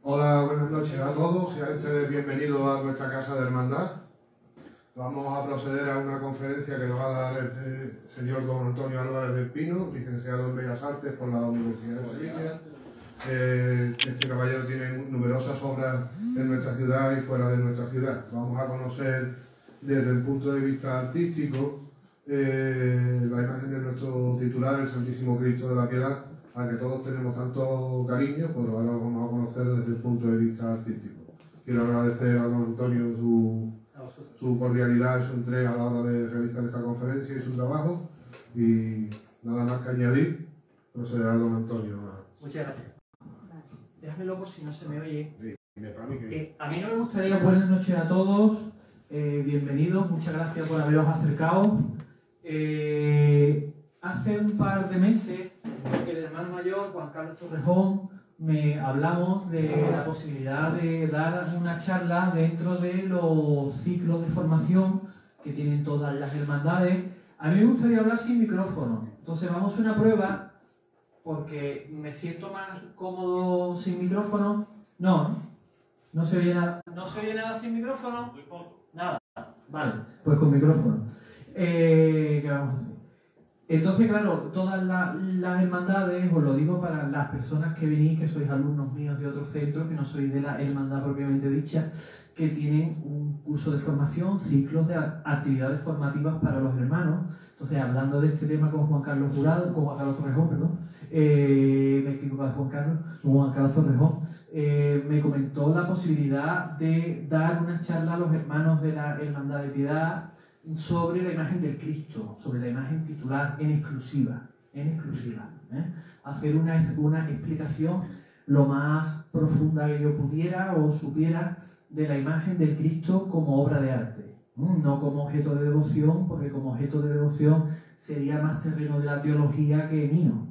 Hola, buenas noches a todos. Sean ustedes bienvenidos a nuestra Casa de Hermandad. Vamos a proceder a una conferencia que nos va a dar el señor don Antonio Álvarez del Pino, licenciado en Bellas Artes por la Universidad de Sevilla. Este caballero tiene numerosas obras en nuestra ciudad y fuera de nuestra ciudad. Vamos a conocer desde el punto de vista artístico la imagen de nuestro titular, el Santísimo Cristo de la Piedad, al que todos tenemos tanto cariño, pues ahora lo vamos a conocer desde el punto de vista artístico. Quiero agradecer a don Antonio su cordialidad y su entrega a la hora de realizar esta conferencia y su trabajo. Y nada más que añadir, procederá don Antonio. Muchas gracias. Déjamelo por si no se me oye. Sí, a mí no me gustaría... Buenas noches a todos, bienvenidos, muchas gracias por haberos acercado. Hace un par de meses, el hermano mayor, Juan Carlos Torrejón, hablamos de la posibilidad de dar una charla dentro de los ciclos de formación que tienen todas las hermandades. A mí me gustaría hablar sin micrófono, entonces vamos a una prueba, porque me siento más cómodo sin micrófono. No se oye nada. ¿No se oye nada sin micrófono? Muy poco. Nada. Vale, pues con micrófono. ¿Qué vamos a hacer? Entonces, claro, todas las hermandades, os lo digo para las personas que venís, que sois alumnos míos de otros centros, que no sois de la hermandad propiamente dicha, que tienen un curso de formación, ciclos de actividades formativas para los hermanos. Entonces, hablando de este tema con Juan Carlos Torrejón, me equivoco de Juan Carlos Torrejón, me comentó la posibilidad de dar una charla a los hermanos de la Hermandad de Piedad sobre la imagen del Cristo, sobre la imagen titular en exclusiva, hacer una explicación lo más profunda que yo pudiera o supiera de la imagen del Cristo como obra de arte, no como objeto de devoción, porque como objeto de devoción sería más terreno de la teología que mío,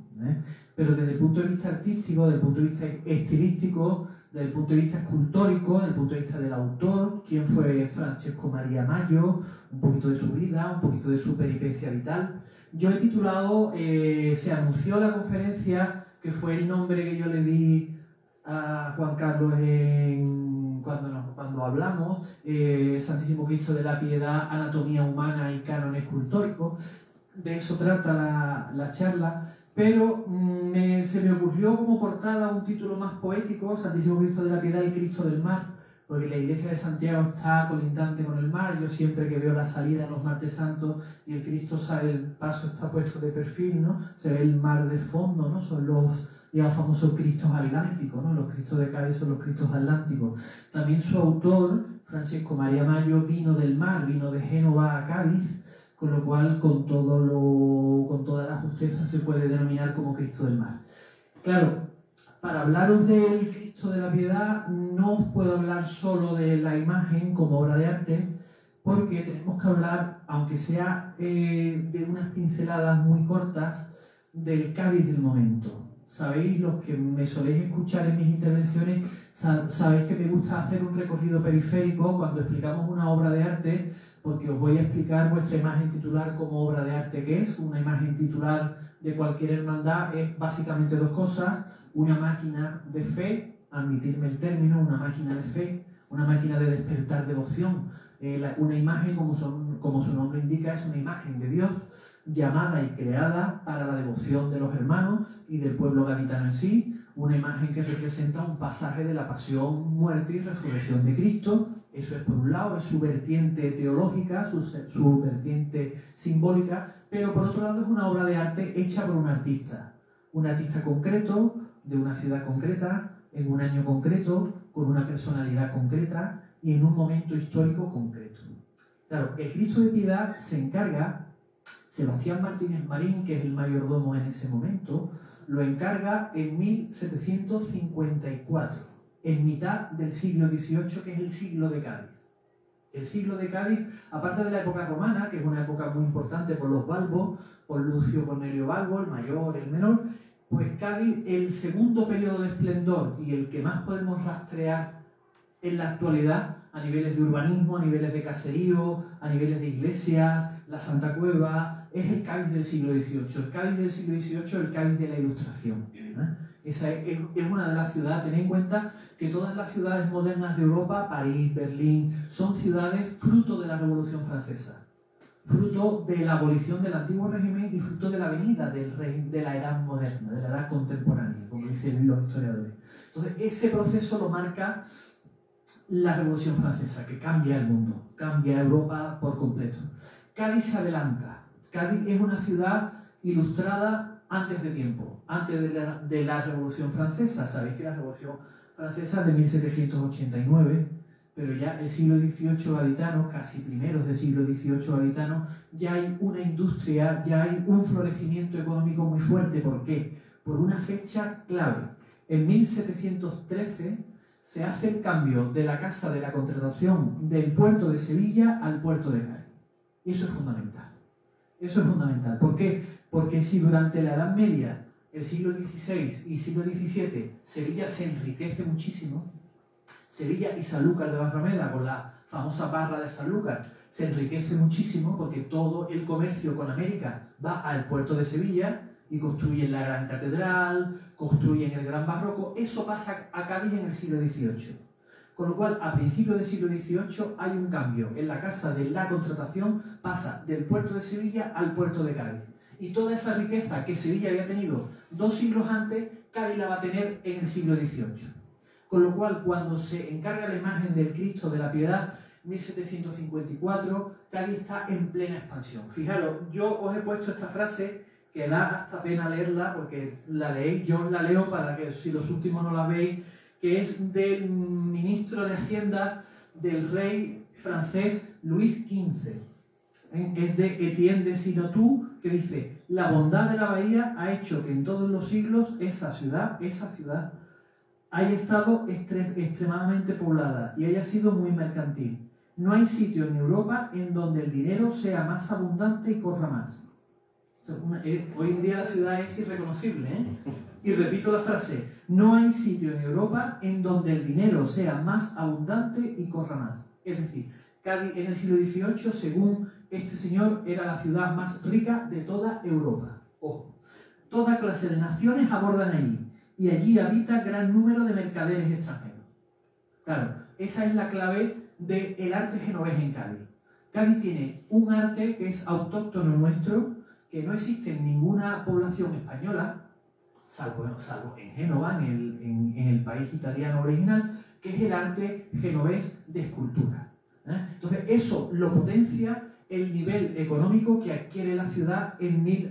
pero desde el punto de vista artístico, desde el punto de vista estilístico, desde el punto de vista escultórico, desde el punto de vista del autor, quién fue Francesco María Maggio, un poquito de su vida, un poquito de su peripecia vital. Yo he titulado, se anunció la conferencia, que fue el nombre que yo le di a Juan Carlos cuando hablamos, Santísimo Cristo de la Piedad, Anatomía Humana y Canon Escultórico. De eso trata la charla. Pero se me ocurrió como portada un título más poético, Santísimo Cristo de la Piedad y Cristo del Mar, porque la iglesia de Santiago está colindante con el mar. Yo siempre que veo la salida en los martes santos y el Cristo sale, el paso está puesto de perfil, ¿no? Se ve el mar de fondo, ¿no? Son los famosos Cristos atlánticos, ¿no? Los Cristos de Cádiz son los Cristos atlánticos. También su autor, Francesco María Maggio, vino del mar, vino de Génova a Cádiz, con lo cual con toda la justeza se puede denominar como Cristo del Mar. Claro, para hablaros del Cristo de la Piedad no os puedo hablar solo de la imagen como obra de arte, porque tenemos que hablar, aunque sea de unas pinceladas muy cortas, del Cádiz del momento. Sabéis, los que me soléis escuchar en mis intervenciones, sabéis que me gusta hacer un recorrido periférico cuando explicamos una obra de arte, porque os voy a explicar vuestra imagen titular como obra de arte que es. Una imagen titular de cualquier hermandad es básicamente dos cosas: una máquina de fe, admitirme el término, una máquina de fe, una máquina de despertar devoción. Una imagen, como su nombre indica, es una imagen de Dios llamada y creada para la devoción de los hermanos y del pueblo gaditano en sí. Una imagen que representa un pasaje de la pasión, muerte y resurrección de Cristo. Eso es por un lado, es su vertiente teológica, su vertiente simbólica, pero por otro lado es una obra de arte hecha por un artista concreto, de una ciudad concreta, en un año concreto, con una personalidad concreta y en un momento histórico concreto. Claro, el Cristo de Piedad se encarga, Sebastián Martínez Marín, que es el mayordomo en ese momento, lo encarga en 1754. En mitad del siglo XVIII, que es el siglo de Cádiz. El siglo de Cádiz, aparte de la época romana, que es una época muy importante por los Balbos, por Lucio Cornelio Balbo, el mayor, el menor, pues Cádiz, el segundo periodo de esplendor y el que más podemos rastrear en la actualidad, a niveles de urbanismo, a niveles de caserío, a niveles de iglesias, la Santa Cueva, es el Cádiz del siglo XVIII. El Cádiz del siglo XVIII, el Cádiz de la Ilustración. Esa es una de las ciudades. Tened en cuenta que todas las ciudades modernas de Europa, París, Berlín, son ciudades fruto de la Revolución Francesa, fruto de la abolición del antiguo régimen y fruto de la venida de la edad moderna, de la edad contemporánea, como dicen los historiadores. Entonces, ese proceso lo marca la Revolución Francesa, que cambia el mundo, cambia Europa por completo. Cádiz se adelanta. Cádiz es una ciudad ilustrada antes de tiempo, antes de la Revolución Francesa. Sabéis que la Revolución Francesa es de 1789, pero ya el siglo XVIII gaditano, casi primeros del siglo XVIII gaditano, ya hay una industria, ya hay un florecimiento económico muy fuerte. ¿Por qué? Por una fecha clave. En 1713 se hace el cambio de la Casa de la Contratación del puerto de Sevilla al puerto de Cádiz. Y eso es fundamental. Eso es fundamental. ¿Por qué? Porque si durante la Edad Media, el siglo XVI y siglo XVII, Sevilla se enriquece muchísimo, Sevilla y Sanlúcar de Barrameda, con la famosa barra de Sanlúcar, se enriquece muchísimo porque todo el comercio con América va al puerto de Sevilla y construyen la Gran Catedral, construyen el Gran Barroco. Eso pasa a Cádiz en el siglo XVIII. Con lo cual, a principios del siglo XVIII hay un cambio. En la Casa de la Contratación pasa del puerto de Sevilla al puerto de Cádiz. Y toda esa riqueza que Sevilla había tenido 2 siglos antes, Cádiz la va a tener en el siglo XVIII. Con lo cual, cuando se encarga la imagen del Cristo de la Piedad, 1754, Cádiz está en plena expansión. Fijaros, yo os he puesto esta frase que da hasta pena leerla, porque la leéis, yo os la leo para que si los últimos no la veis, que es del ministro de Hacienda del rey francés Luis XV. Es de Etienne de Sinotou, que dice: la bondad de la bahía ha hecho que en todos los siglos esa ciudad haya estado extremadamente poblada y haya sido muy mercantil. No hay sitio en Europa en donde el dinero sea más abundante y corra más. Hoy en día la ciudad es irreconocible, ¿eh? Y repito la frase: no hay sitio en Europa en donde el dinero sea más abundante y corra más. Es decir, Cádiz en el siglo XVIII, según este señor, era la ciudad más rica de toda Europa. Ojo, toda clase de naciones abordan allí, y allí habita gran número de mercaderes extranjeros. Claro, esa es la clave del arte genovés en Cádiz. Cádiz tiene un arte que es autóctono nuestro, que no existe en ninguna población española, salvo en Génova, en el país italiano original, que es el arte genovés de escultura. Entonces, eso lo potencia el nivel económico que adquiere la ciudad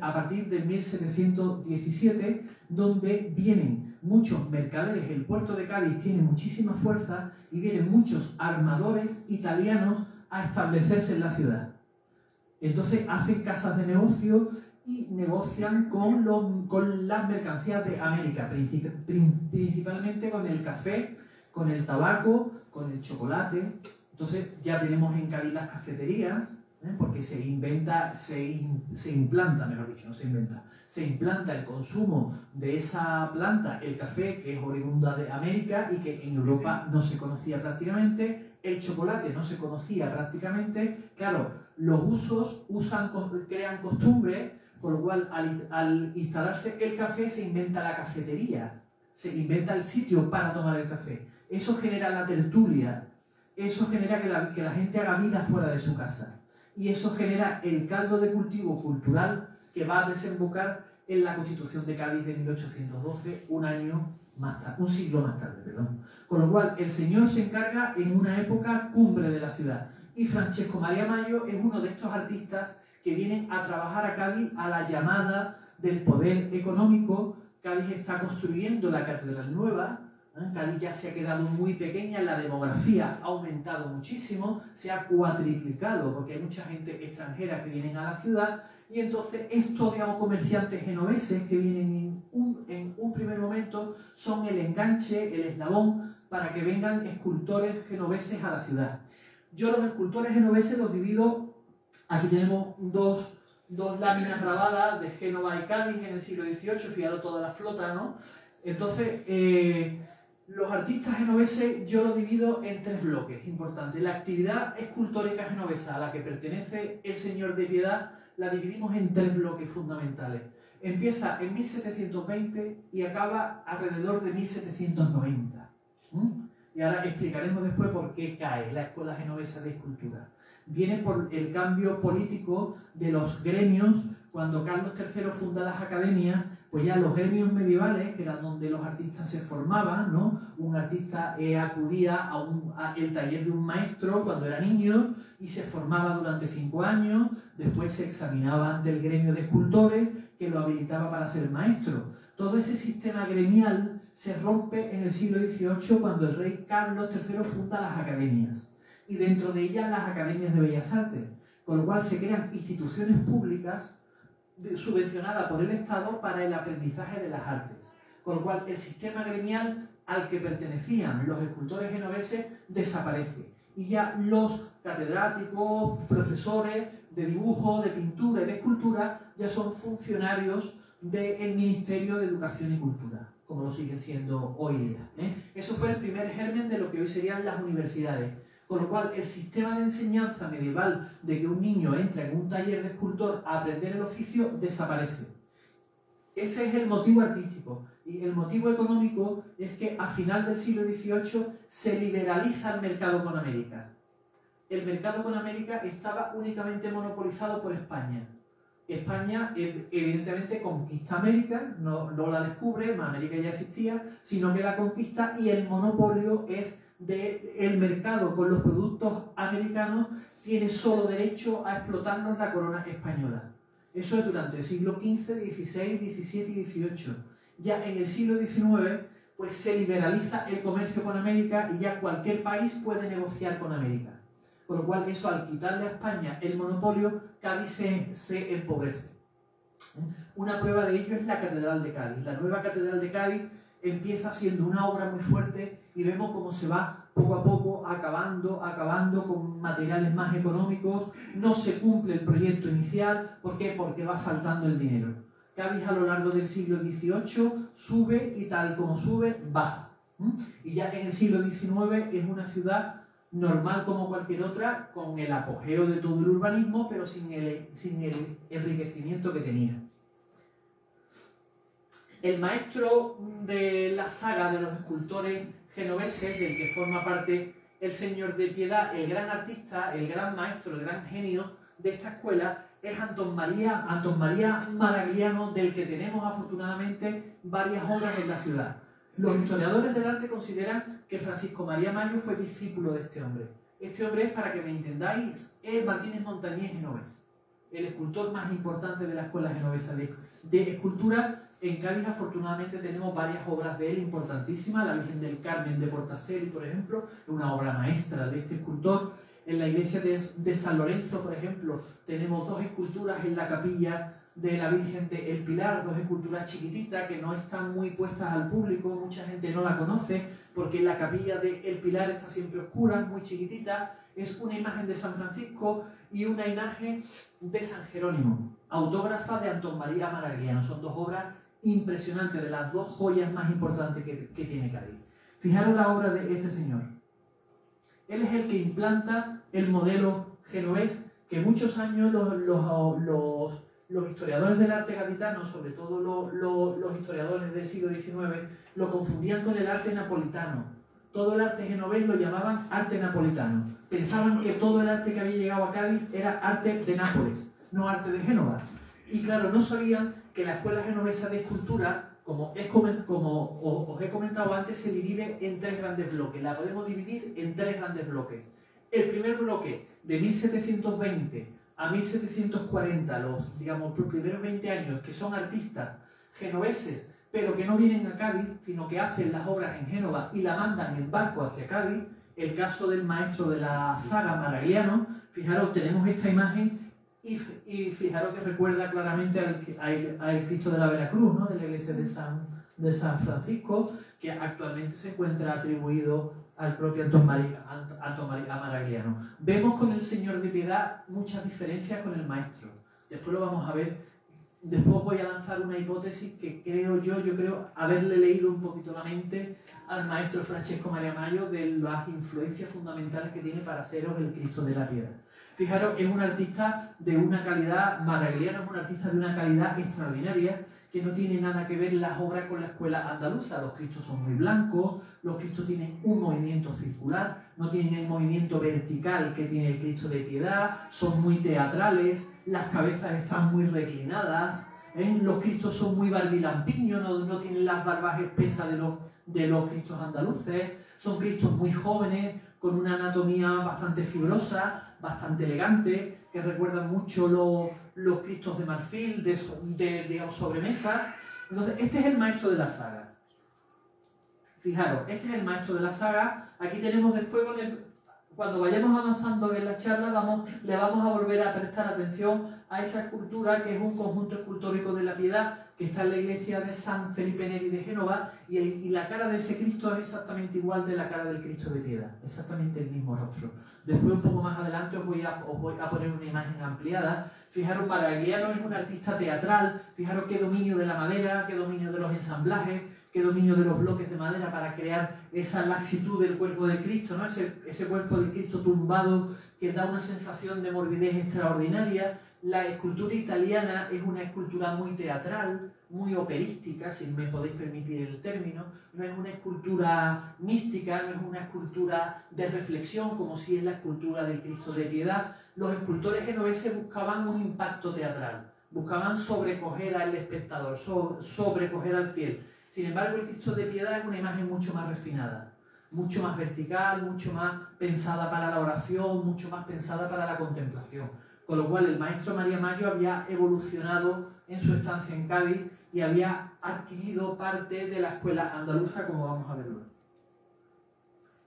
a partir de 1717, donde vienen muchos mercaderes. El puerto de Cádiz tiene muchísima fuerza y vienen muchos armadores italianos a establecerse en la ciudad. Entonces hacen casas de negocio y negocian con las mercancías de América, principalmente con el café, con el tabaco, con el chocolate. Entonces ya tenemos en Cádiz las cafeterías, porque se implanta, mejor dicho, no se inventa, se implanta el consumo de esa planta, el café, que es oriunda de América y que en Europa no se conocía prácticamente, el chocolate no se conocía prácticamente. Claro, los usos crean costumbre, con lo cual al instalarse el café se inventa la cafetería, se inventa el sitio para tomar el café. Eso genera la tertulia, eso genera que la gente haga vida fuera de su casa. Y eso genera el caldo de cultivo cultural que va a desembocar en la Constitución de Cádiz de 1812, un siglo más tarde, perdón. Con lo cual, el señor se encarga en una época cumbre de la ciudad. Y Francesco María Mayo es uno de estos artistas que vienen a trabajar a Cádiz a la llamada del poder económico. Cádiz está construyendo la Catedral Nueva. Cádiz ya se ha quedado muy pequeña, la demografía ha aumentado muchísimo, se ha cuatriplicado porque hay mucha gente extranjera que vienen a la ciudad, y entonces estos, digamos, comerciantes genoveses que vienen en un primer momento son el enganche, el eslabón para que vengan escultores genoveses a la ciudad. Yo los escultores genoveses los divido, aquí tenemos dos láminas grabadas de Génova y Cádiz en el siglo XVIII, fijaros toda la flota, ¿no? Entonces, los artistas genoveses yo los divido en 3 bloques importantes. La actividad escultórica genovesa a la que pertenece el señor de Piedad la dividimos en 3 bloques fundamentales. Empieza en 1720 y acaba alrededor de 1790. Y ahora explicaremos después por qué cae la Escuela Genovesa de Escultura. Viene por el cambio político de los gremios. Cuando Carlos III funda las academias, pues ya los gremios medievales, que eran donde los artistas se formaban, ¿no? Un artista acudía a el taller de un maestro cuando era niño y se formaba durante 5 años, después se examinaba ante el gremio de escultores que lo habilitaba para ser maestro. Todo ese sistema gremial se rompe en el siglo XVIII cuando el rey Carlos III funda las academias, y dentro de ellas las academias de Bellas Artes, con lo cual se crean instituciones públicas subvencionadas por el Estado para el aprendizaje de las artes, con lo cual el sistema gremial al que pertenecían los escultores genoveses desaparece, y ya los catedráticos, profesores de dibujo, de pintura y de escultura ya son funcionarios del Ministerio de Educación y Cultura, como lo siguen siendo hoy día. Eso fue el primer germen de lo que hoy serían las universidades. Con lo cual, el sistema de enseñanza medieval de que un niño entra en un taller de escultor a aprender el oficio desaparece. Ese es el motivo artístico. Y el motivo económico es que a final del siglo XVIII se liberaliza el mercado con América. El mercado con América estaba únicamente monopolizado por España. España, evidentemente, conquista América, no la descubre, América ya existía, sino que la conquista, y el monopolio es del mercado con los productos americanos, tiene solo derecho a explotarnos la corona española. Eso es durante el siglo XV, XVI, XVII y XVIII. Ya en el siglo XIX, pues se liberaliza el comercio con América y ya cualquier país puede negociar con América. Con lo cual, eso, al quitarle a España el monopolio, Cádiz se empobrece. Una prueba de ello es la Catedral de Cádiz. La nueva Catedral de Cádiz empieza siendo una obra muy fuerte y vemos cómo se va poco a poco acabando con materiales más económicos. No se cumple el proyecto inicial. ¿Por qué? Porque va faltando el dinero. Cádiz a lo largo del siglo XVIII sube y tal como sube, baja. Y ya en el siglo XIX es una ciudad normal como cualquier otra, con el apogeo de todo el urbanismo, pero sin el enriquecimiento que tenía. El maestro de la saga de los escultores genoveses, del que forma parte el Señor de Piedad, el gran artista, el gran maestro, el gran genio de esta escuela, es Antón María Maragliano, del que tenemos afortunadamente varias obras en la ciudad. Los historiadores del arte consideran que Francisco María Mayo fue discípulo de este hombre. Este hombre es, para que me entendáis, es Martínez Montañés genovés, el escultor más importante de la escuela genovesa de escultura. En Cádiz, afortunadamente, tenemos varias obras de él importantísimas. La Virgen del Carmen de Portaceli, por ejemplo, es una obra maestra de este escultor. En la iglesia de San Lorenzo, por ejemplo, tenemos 2 esculturas en la capilla de la Virgen del Pilar, 2 esculturas chiquititas que no están muy puestas al público, mucha gente no la conoce, porque la capilla del Pilar está siempre oscura, muy chiquitita. Es una imagen de San Francisco y una imagen de San Jerónimo, autógrafa de Antón María Maragliano. Son 2 obras impresionantes, de las 2 joyas más importantes que tiene Cádiz. Fijaros la obra de este señor. Él es el que implanta el modelo genovés, que muchos años los historiadores del arte gaditano, sobre todo los historiadores del siglo XIX, lo confundían con el arte napolitano. Todo el arte genovés lo llamaban arte napolitano. Pensaban que todo el arte que había llegado a Cádiz era arte de Nápoles, no arte de Génova. Y claro, no sabían que la Escuela Genovesa de Escultura, como os he comentado antes, se divide en 3 grandes bloques. La podemos dividir en 3 grandes bloques. El primer bloque, de 1720 a 1740, los primeros 20 años, que son artistas genoveses, pero que no vienen a Cádiz, sino que hacen las obras en Génova y la mandan en barco hacia Cádiz. El caso del maestro de la saga Maragliano. Fijaros, tenemos esta imagen y fijaros que recuerda claramente al Cristo de la Veracruz, ¿no? De la iglesia de San Francisco, que actualmente se encuentra atribuido al propio Antón María Maragliano. Vemos con el Señor de Piedad muchas diferencias con el maestro. Después lo vamos a ver. Después voy a lanzar una hipótesis que creo haberle leído un poquito la mente al maestro Francesco María Mayo, de las influencias fundamentales que tiene para haceros el Cristo de la Piedad. Fijaros, es un artista de una calidad, Maragliano es un artista de una calidad extraordinaria, que no tiene nada que ver las obras con la escuela andaluza. Los Cristos son muy blancos, los Cristos tienen un movimiento circular, no tienen el movimiento vertical que tiene el Cristo de Piedad, son muy teatrales, las cabezas están muy reclinadas, los Cristos son muy barbilampiños, no tienen las barbas espesas de los Cristos andaluces, son Cristos muy jóvenes, con una anatomía bastante fibrosa, bastante elegante, que recuerdan mucho los Cristos de marfil, digamos, sobremesa. Entonces, este es el maestro de la saga. Fijaros, este es el maestro de la saga. Aquí tenemos después, cuando vayamos avanzando en la charla, le vamos a volver a prestar atención a esa escultura, que es un conjunto escultórico de la Piedad, que está en la iglesia de San Felipe Neri de Génova, y la cara de ese Cristo es exactamente igual de la cara del Cristo de Piedad, exactamente el mismo rostro. Después, un poco más adelante, os voy a poner una imagen ampliada. Fijaros, Maragliano es un artista teatral, fijaros qué dominio de la madera, qué dominio de los ensamblajes, qué dominio de los bloques de madera para crear esa laxitud del cuerpo de Cristo, ¿no? Ese cuerpo de Cristo tumbado que da una sensación de morbidez extraordinaria. La escultura italiana es una escultura muy teatral, muy operística, si me podéis permitir el término. No es una escultura mística, no es una escultura de reflexión, como si es la escultura del Cristo de Piedad. Los escultores genoveses buscaban un impacto teatral, buscaban sobrecoger al espectador, sobrecoger al fiel. Sin embargo, el Cristo de Piedad es una imagen mucho más refinada, mucho más vertical, mucho más pensada para la oración, mucho más pensada para la contemplación. Con lo cual, el maestro María Mayo había evolucionado en su estancia en Cádiz y había adquirido parte de la escuela andaluza, como vamos a ver luego.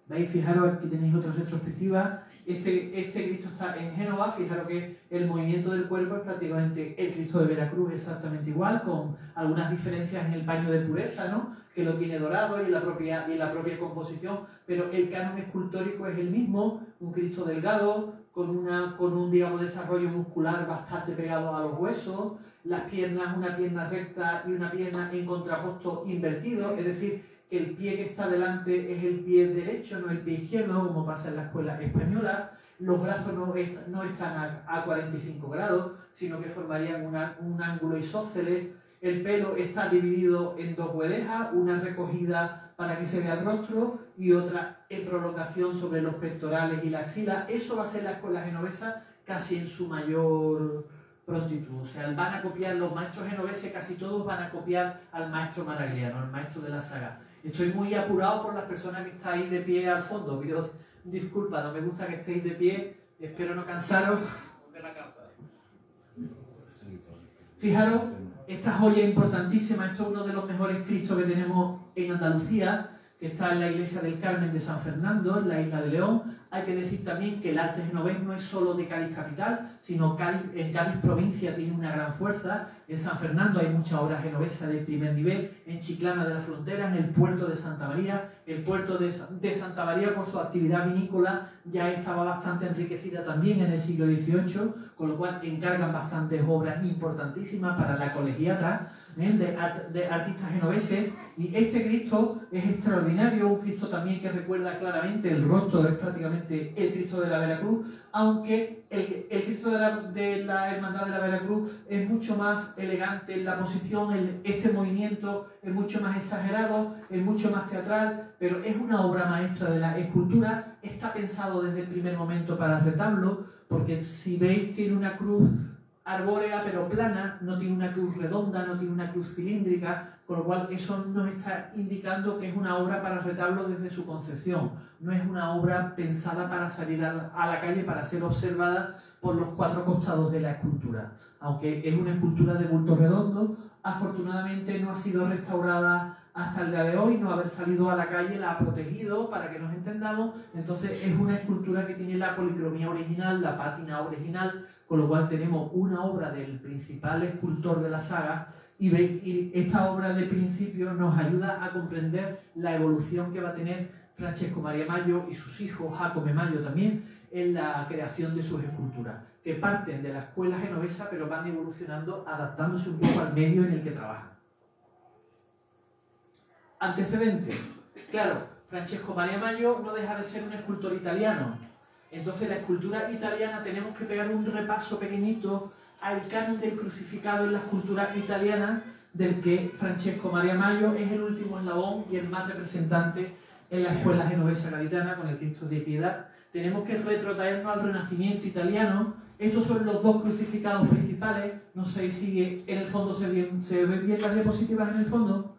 ¿Veis? Fijaros, aquí tenéis otra retrospectiva. Este Cristo está en Génova. Fijaros que el movimiento del cuerpo es prácticamente el Cristo de Veracruz, exactamente igual, con algunas diferencias en el paño de pureza, ¿no?, que lo tiene dorado, y la propia composición, pero el canon escultórico es el mismo, un Cristo delgado, con un digamos, desarrollo muscular bastante pegado a los huesos, las piernas, una pierna recta y una pierna en contraposto invertido, es decir, que el pie que está delante es el pie derecho, no el pie izquierdo, como pasa en la escuela española. Los brazos no están a 45 grados, sino que formarían un ángulo isósceles. El pelo está dividido en dos guedejas, una recogida para que se vea el rostro y otra en prolongación sobre los pectorales y la axila. Eso va a ser la escuela genovesa casi en su mayor prontitud. O sea, van a copiar los maestros genoveses, casi todos van a copiar al maestro Maragliano, al maestro de la saga. Estoy muy apurado por las personas que estáis de pie al fondo. Pido disculpas, no me gusta que estéis de pie, espero no cansaros. Fijaros, esta joya importantísima, esto es uno de los mejores Cristos que tenemos en Andalucía, que está en la iglesia del Carmen de San Fernando, en la isla de León. Hay que decir también que el arte genovés no es solo de Cádiz capital, sino en Cádiz provincia tiene una gran fuerza. En San Fernando hay muchas obras genovesas de primer nivel, en Chiclana de la Frontera, en el puerto de Santa María. El puerto de Santa María, por su actividad vinícola, ya estaba bastante enriquecida también en el siglo XVIII, con lo cual encargan bastantes obras importantísimas para la colegiata de artistas genoveses. Y este Cristo es extraordinario, un Cristo también que recuerda claramente, el rostro es prácticamente el Cristo de la Veracruz, aunque el Cristo de la Hermandad de la Veracruz es mucho más elegante en la posición, este movimiento es mucho más exagerado, es mucho más teatral, pero es una obra maestra de la escultura. Está pensado desde el primer momento para retablo, porque si veis tiene una cruz arbórea pero plana, no tiene una cruz redonda, no tiene una cruz cilíndrica, con lo cual eso nos está indicando que es una obra para retablo desde su concepción, no es una obra pensada para salir a la calle, para ser observada por los cuatro costados de la escultura. Aunque es una escultura de bulto redondo, afortunadamente no ha sido restaurada hasta el día de hoy, no haber salido a la calle la ha protegido, para que nos entendamos. Entonces es una escultura que tiene la policromía original, la pátina original, con lo cual tenemos una obra del principal escultor de la saga, y esta obra de principio nos ayuda a comprender la evolución que va a tener Francesco Maria Maggio y sus hijos, Jacome Maggio también, en la creación de sus esculturas, que parten de la escuela genovesa pero van evolucionando, adaptándose un poco al medio en el que trabajan. Antecedentes. Claro, Francesco Maria Maggio no deja de ser un escultor italiano. Entonces, la escultura italiana, tenemos que pegar un repaso pequeñito al canon del crucificado en la escultura italiana, del que Francesco Maria Maio es el último eslabón y el más representante en la escuela genovesa gaditana con el Cristo de Piedad. Tenemos que retrotraernos al Renacimiento italiano. Estos son los dos crucificados principales. No sé si en el fondo se ven bien las diapositivas en el fondo.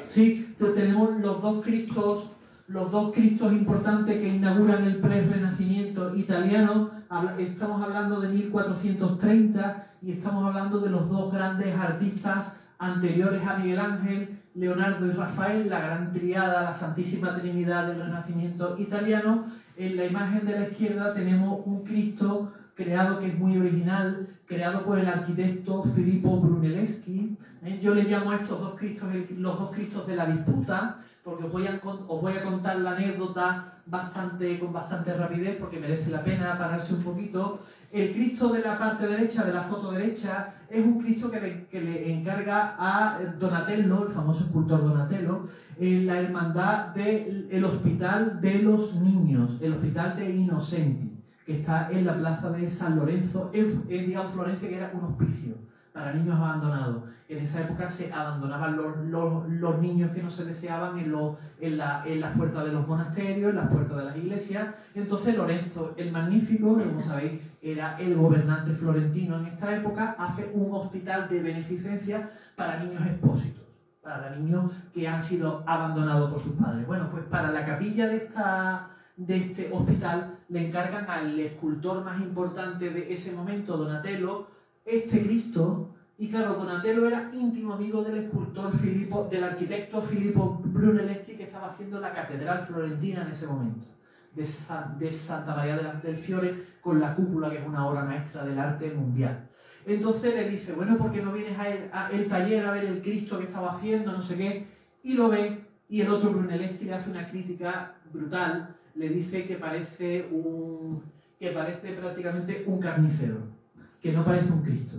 Sí, entonces tenemos los dos Cristos importantes que inauguran el pre-renacimiento italiano. Estamos hablando de 1430 y estamos hablando de los dos grandes artistas anteriores a Miguel Ángel, Leonardo y Rafael, la gran triada, la Santísima Trinidad del Renacimiento italiano. En la imagen de la izquierda tenemos un Cristo creado que es muy original, creado por el arquitecto Filippo Brunelleschi. Yo les llamo a estos dos Cristos los dos Cristos de la disputa, porque os voy a contar la anécdota con bastante rapidez, porque merece la pena pararse un poquito. El Cristo de la parte derecha, de la foto derecha, es un Cristo que le encarga a Donatello, el famoso escultor Donatello, en la hermandad del Hospital de los Niños, el Hospital de Innocenti, que está en la plaza de San Lorenzo, digamos Florencia, que era un hospicio para niños abandonados. En esa época se abandonaban los niños que no se deseaban en las puertas de los monasterios, en las puertas de las iglesias. Entonces Lorenzo el Magnífico, como sabéis, era el gobernante florentino en esta época, hace un hospital de beneficencia para niños expósitos, para niños que han sido abandonados por sus padres. Bueno, pues para la capilla de este hospital le encargan al escultor más importante de ese momento, Donatello, este Cristo. Y claro, Donatello era íntimo amigo del del arquitecto Filippo Brunelleschi, que estaba haciendo la catedral florentina en ese momento, de Santa María del Fiore, con la cúpula, que es una obra maestra del arte mundial. Entonces le dice, bueno, ¿por qué no vienes a el taller a ver el Cristo que estaba haciendo, no sé qué? Y lo ve, y el otro Brunelleschi le hace una crítica brutal, le dice que parece prácticamente un carnicero, que no parece un Cristo.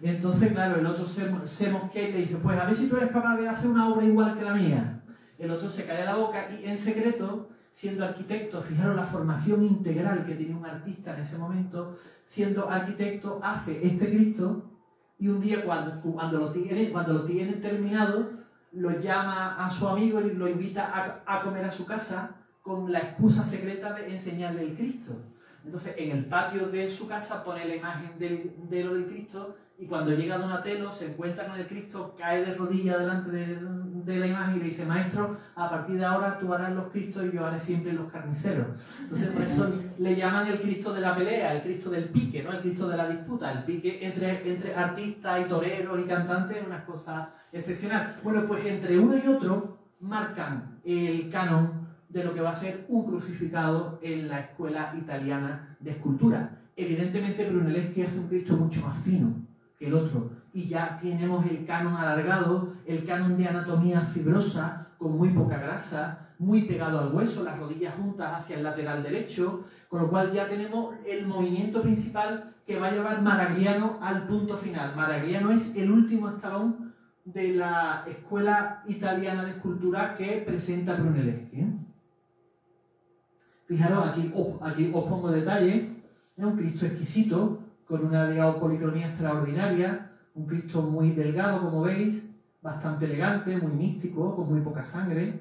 Entonces, claro, el otro se mosquea y le dice, pues a ver si tú eres capaz de hacer una obra igual que la mía. El otro se calla la boca y en secreto, siendo arquitecto, fijaros la formación integral que tenía un artista en ese momento, siendo arquitecto, hace este Cristo, y un día cuando lo tiene terminado, lo llama a su amigo y lo invita a comer a su casa con la excusa secreta de enseñarle el Cristo. Entonces, en el patio de su casa pone la imagen de lo del Cristo, y cuando llega Donatello se encuentra con el Cristo, cae de rodillas delante de la imagen y le dice, maestro, a partir de ahora tú harás los Cristos y yo haré siempre los carniceros. Entonces, por eso le llaman el Cristo de la pelea, el Cristo del pique, ¿no? El Cristo de la disputa. El pique entre artistas y toreros y cantantes es una cosa excepcional. Bueno, pues entre uno y otro marcan el canon de lo que va a ser un crucificado en la escuela italiana de escultura. Evidentemente Brunelleschi hace un Cristo mucho más fino que el otro, y ya tenemos el canon alargado, el canon de anatomía fibrosa, con muy poca grasa, muy pegado al hueso, las rodillas juntas hacia el lateral derecho, con lo cual ya tenemos el movimiento principal que va a llevar Maragliano al punto final. Maragliano es el último escalón de la escuela italiana de escultura que presenta Brunelleschi, ¿eh? Fijaros, aquí os pongo detalles. Es un Cristo exquisito, con una, digamos, policromía extraordinaria, un Cristo muy delgado, como veis, bastante elegante, muy místico, con muy poca sangre.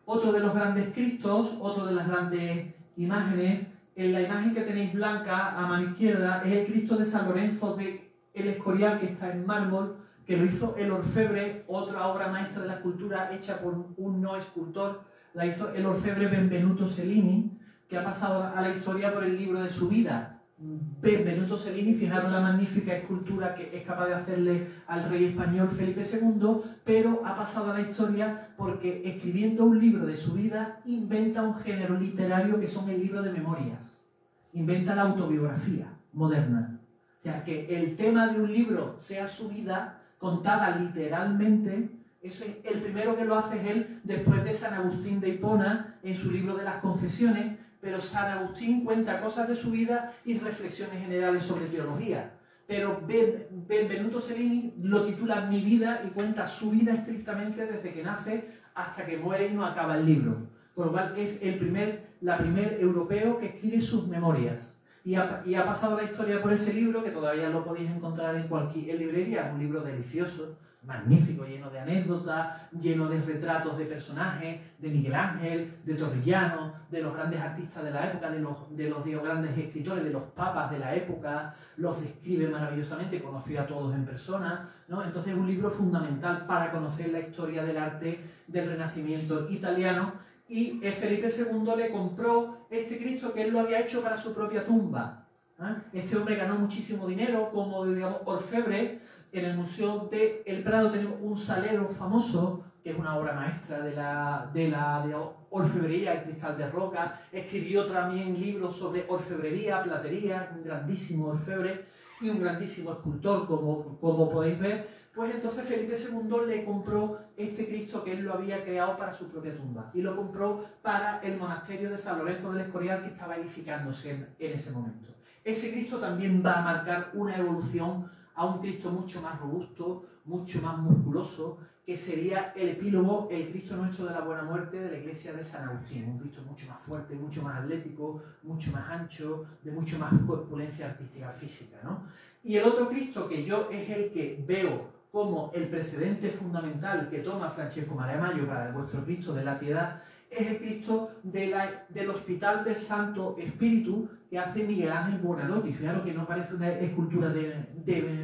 Otro de los grandes Cristos, otro de las grandes imágenes, en la imagen que tenéis blanca a mano izquierda, es el Cristo de San Lorenzo de El Escorial, que está en mármol, que lo hizo el orfebre, otra obra maestra de la escultura hecha por un no escultor. La hizo el orfebre Benvenuto Cellini, que ha pasado a la historia por el libro de su vida. Benvenuto Cellini, fijaros la magnífica escultura que es capaz de hacerle al rey español Felipe II, pero ha pasado a la historia porque escribiendo un libro de su vida inventa un género literario que son el libro de memorias. Inventa la autobiografía moderna. O sea, que el tema de un libro sea su vida contada literalmente. Eso es, el primero que lo hace es él, después de San Agustín de Hipona, en su libro de las Confesiones, pero San Agustín cuenta cosas de su vida y reflexiones generales sobre teología. Pero Benvenuto Cellini lo titula Mi vida y cuenta su vida estrictamente desde que nace hasta que muere y no acaba el libro. Con lo cual es el primer la primer europeo que escribe sus memorias. Y ha pasado la historia por ese libro, que todavía lo podéis encontrar en cualquier librería. Es un libro delicioso, magnífico, lleno de anécdotas, lleno de retratos de personajes, de Miguel Ángel, de Torrellano, de los grandes artistas de la época, de los grandes escritores, de los papas de la época. Los describe maravillosamente, conoció a todos en persona, ¿no? Entonces es un libro fundamental para conocer la historia del arte del Renacimiento italiano. Y Felipe II le compró este Cristo que él lo había hecho para su propia tumba. Este hombre ganó muchísimo dinero como, digamos, orfebre. En el Museo del Prado tenemos un salero famoso, que es una obra maestra de la orfebrería, el cristal de roca. Escribió también libros sobre orfebrería, platería, un grandísimo orfebre y un grandísimo escultor, como podéis ver. Pues entonces Felipe II le compró este Cristo que él lo había creado para su propia tumba, y lo compró para el monasterio de San Lorenzo del Escorial, que estaba edificándose en ese momento. Ese Cristo también va a marcar una evolución a un Cristo mucho más robusto, mucho más musculoso, que sería el epílogo, el Cristo nuestro de la Buena Muerte de la iglesia de San Agustín. Un Cristo mucho más fuerte, mucho más atlético, mucho más ancho, de mucho más corpulencia artística física, ¿no? Y el otro Cristo que yo es el que veo como el precedente fundamental que toma Francesco Maria Maio para vuestro Cristo de la Piedad, es el Cristo del Hospital del Santo Espíritu que hace Miguel Ángel Buonarroti. Fijaros que no parece una escultura de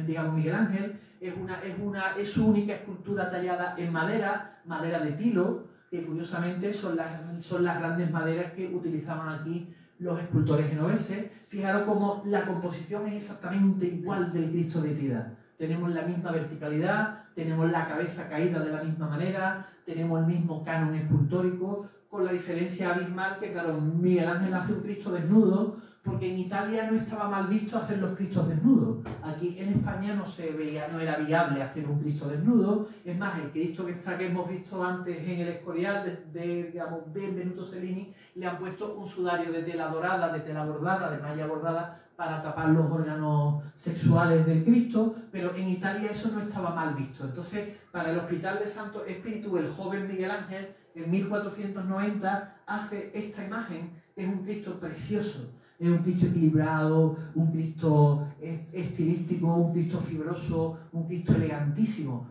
digamos, Miguel Ángel, es su única escultura tallada en madera de tilo, que curiosamente son las grandes maderas que utilizaban aquí los escultores genoveses. Fijaros cómo la composición es exactamente igual del Cristo de Piedad. Tenemos la misma verticalidad, tenemos la cabeza caída de la misma manera, tenemos el mismo canon escultórico, con la diferencia abismal que, claro, Miguel Ángel hace un Cristo desnudo, porque en Italia no estaba mal visto hacer los Cristos desnudos. Aquí en España no era viable hacer un Cristo desnudo. Es más, el Cristo que hemos visto antes en el Escorial digamos, Benvenuto Cellini, le han puesto un sudario de tela dorada, de tela bordada, de malla bordada, para tapar los órganos sexuales del Cristo, pero en Italia eso no estaba mal visto. Entonces, para el Hospital de Santo Espíritu, el joven Miguel Ángel, en 1490, hace esta imagen. Es un Cristo precioso, es un Cristo equilibrado, un Cristo estilístico, un Cristo fibroso, un Cristo elegantísimo,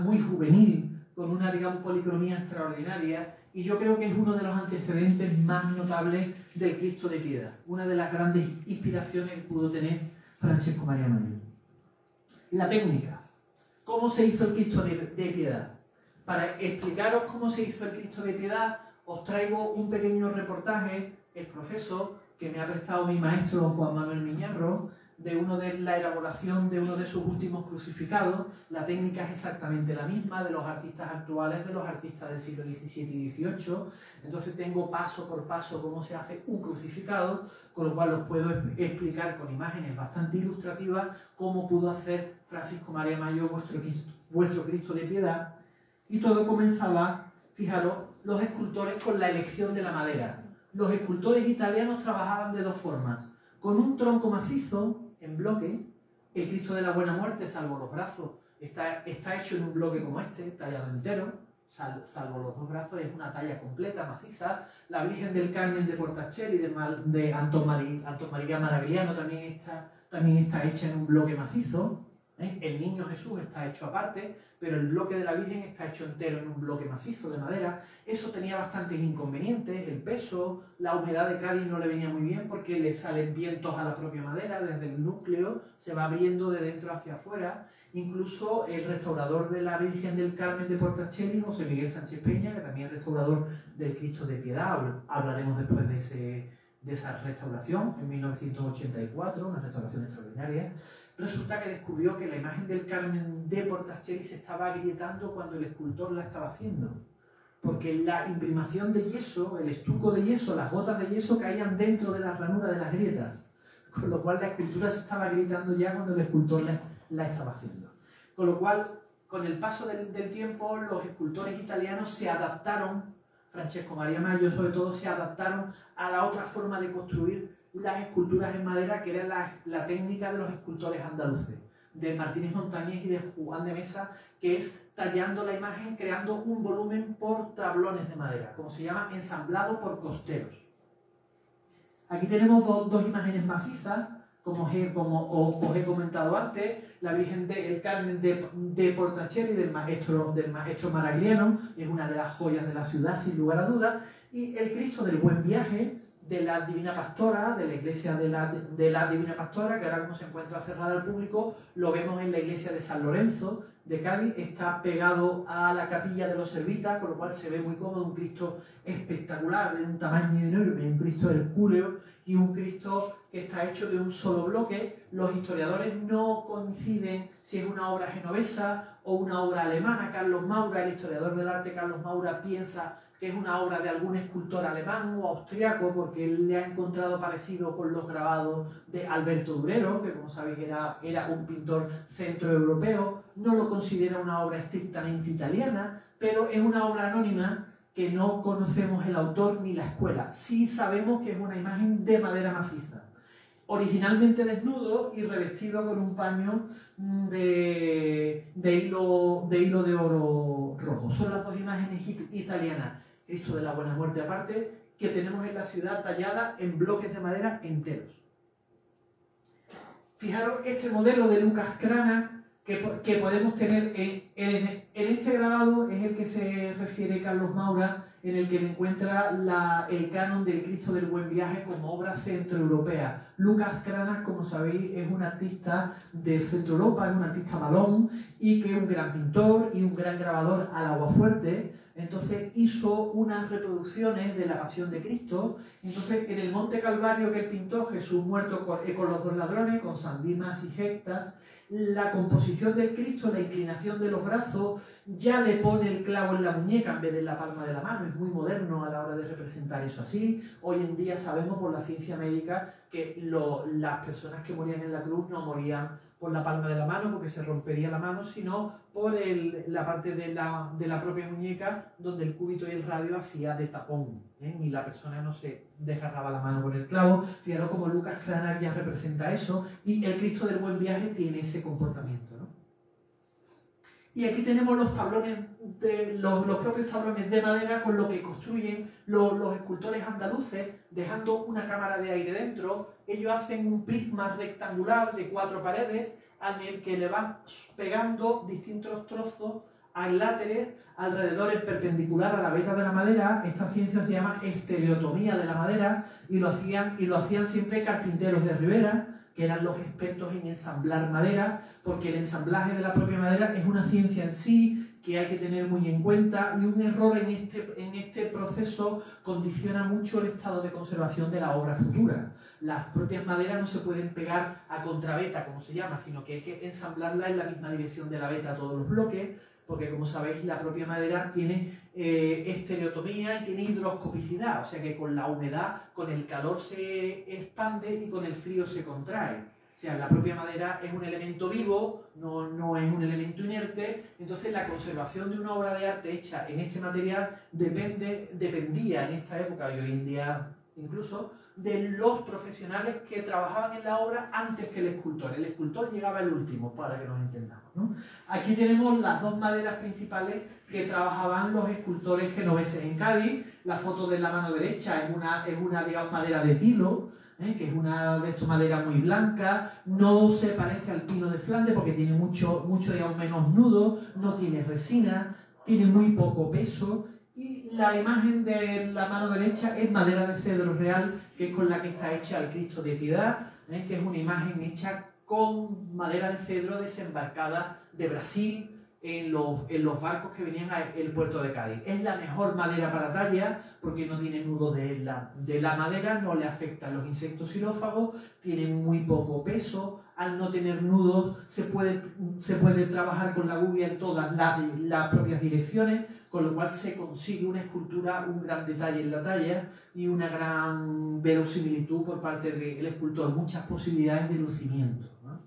muy juvenil, con una, digamos, policromía extraordinaria. Y yo creo que es uno de los antecedentes más notables del Cristo de Piedad, una de las grandes inspiraciones que pudo tener Francesco Maria Maio. La técnica. ¿Cómo se hizo el Cristo de Piedad? Para explicaros cómo se hizo el Cristo de Piedad, os traigo un pequeño reportaje, el profesor, que me ha prestado mi maestro Juan Manuel Miñarro, de la elaboración de uno de sus últimos crucificados. La técnica es exactamente la misma de los artistas actuales, de los artistas del siglo XVII y XVIII. Entonces tengo paso por paso cómo se hace un crucificado, con lo cual os puedo explicar con imágenes bastante ilustrativas cómo pudo hacer Francisco Maria Maio vuestro Cristo de Piedad. Y todo comenzaba, fijaros, los escultores con la elección de la madera. Los escultores italianos trabajaban de dos formas: con un tronco macizo, en bloque. El Cristo de la Buena Muerte, salvo los brazos, está hecho en un bloque como este, tallado entero, salvo los dos brazos, es una talla completa, maciza. La Virgen del Carmen de Portacelli, de Anton Maria Maragliano, también está hecha en un bloque macizo. El Niño Jesús está hecho aparte, pero el bloque de la Virgen está hecho entero en un bloque macizo de madera. Eso tenía bastantes inconvenientes: el peso, la humedad de Cádiz no le venía muy bien porque le salen vientos a la propia madera, desde el núcleo se va abriendo de dentro hacia afuera. Incluso el restaurador de la Virgen del Carmen de Portacelli, José Miguel Sánchez Peña, que también es restaurador del Cristo de Piedad, hablaremos después de esa restauración, en 1984, una restauración extraordinaria. Resulta que descubrió que la imagen del Carmen de Portacelli se estaba agrietando cuando el escultor la estaba haciendo, porque la imprimación de yeso, el estuco de yeso, las gotas de yeso caían dentro de la ranura de las grietas, con lo cual la escultura se estaba agrietando ya cuando el escultor la estaba haciendo. Con lo cual, con el paso del tiempo, los escultores italianos se adaptaron, Francesco Maria Maio sobre todo, se adaptaron a la otra forma de construir las esculturas en madera, que era la técnica de los escultores andaluces, de Martínez Montañés y de Juan de Mesa, que es tallando la imagen, creando un volumen por tablones de madera, como se llama, ensamblado por costeros. Aquí tenemos dos imágenes macizas, como os he comentado antes, la Virgen del Carmen de Portacherry, del maestro Maragliano, es una de las joyas de la ciudad, sin lugar a dudas, y el Cristo del Buen Viaje, de la Divina Pastora, de la iglesia de la Divina Pastora, que ahora mismo se encuentra cerrada al público, lo vemos en la iglesia de San Lorenzo de Cádiz, está pegado a la capilla de los Servitas, con lo cual se ve muy cómodo, un Cristo espectacular, de un tamaño enorme, un Cristo hercúleo y un Cristo que está hecho de un solo bloque. Los historiadores no coinciden si es una obra genovesa o una obra alemana. Carlos Maura, el historiador del arte Carlos Maura, piensa que es una obra de algún escultor alemán o austriaco, porque él le ha encontrado parecido con los grabados de Alberto Durero, que como sabéis era un pintor centroeuropeo. No lo considera una obra estrictamente italiana, pero es una obra anónima que no conocemos el autor ni la escuela. Sí sabemos que es una imagen de madera maciza, originalmente desnudo y revestido con un paño de hilo de oro rojo. Son las dos imágenes italianas, Cristo de la Buena Muerte aparte, que tenemos en la ciudad tallada en bloques de madera enteros. Fijaros este modelo de Lucas Cranach que podemos tener en este grabado, es el que se refiere Carlos Maura, en el que le encuentra el canon del Cristo del Buen Viaje como obra centroeuropea. Lucas Cranach, como sabéis, es un artista de Centro Europa, es un artista valón y que es un gran pintor y un gran grabador al aguafuerte. Entonces hizo unas reproducciones de la Pasión de Cristo. Entonces en el Monte Calvario que él pintó, Jesús muerto con los dos ladrones, con San Dimas y Gectas, la composición del Cristo, la inclinación de los brazos, ya le pone el clavo en la muñeca en vez de en la palma de la mano. Es muy moderno a la hora de representar eso así. Hoy en día sabemos por la ciencia médica que las personas que morían en la cruz no morían por la palma de la mano porque se rompería la mano, sino por la parte de la propia muñeca donde el cúbito y el radio hacía de tapón, y la persona no se desgarraba la mano con el clavo. Fijaros como Lucas Cranach ya representa eso, y el Cristo del Buen Viaje tiene ese comportamiento, ¿no? Y aquí tenemos los tablones, los propios tablones de madera con lo que construyen los escultores andaluces, dejando una cámara de aire dentro. Ellos hacen un prisma rectangular de 4 paredes en el que le van pegando distintos trozos aisláteres alrededor en perpendicular a la veta de la madera. Esta ciencia se llama estereotomía de la madera y lo hacían siempre carpinteros de Ribera, que eran los expertos en ensamblar madera, porque el ensamblaje de la propia madera es una ciencia en sí que hay que tener muy en cuenta, y un error en este proceso condiciona mucho el estado de conservación de la obra futura. Las propias maderas no se pueden pegar a contraveta, como se llama, sino que hay que ensamblarla en la misma dirección de la veta todos los bloques, porque como sabéis la propia madera tiene estereotomía y tiene hidroscopicidad, o sea que con la humedad, con el calor se expande y con el frío se contrae. O sea, la propia madera es un elemento vivo, no es un elemento inerte. Entonces la conservación de una obra de arte hecha en este material dependía en esta época y hoy en día incluso de los profesionales que trabajaban en la obra antes que el escultor. El escultor llegaba el último, para que nos entendamos, ¿no? Aquí tenemos las dos maderas principales que trabajaban los escultores genoveses en Cádiz. La foto de la mano derecha es una digamos, madera de tilo, que es una madera muy blanca, no se parece al pino de Flandes porque tiene mucho digamos, menos nudo, no tiene resina, tiene muy poco peso. Y la imagen de la mano derecha es madera de cedro real, que es con la que está hecha el Cristo de Piedad, que es una imagen hecha con madera de cedro desembarcada de Brasil en los barcos que venían al puerto de Cádiz. Es la mejor madera para talla porque no tiene nudo de la madera, no le afectan los insectos xilófagos, tiene muy poco peso. Al no tener nudos se puede trabajar con la gubia en todas las propias direcciones, con lo cual se consigue una escultura, un gran detalle en la talla y una gran verosimilitud por parte del escultor, muchas posibilidades de lucimiento, ¿no?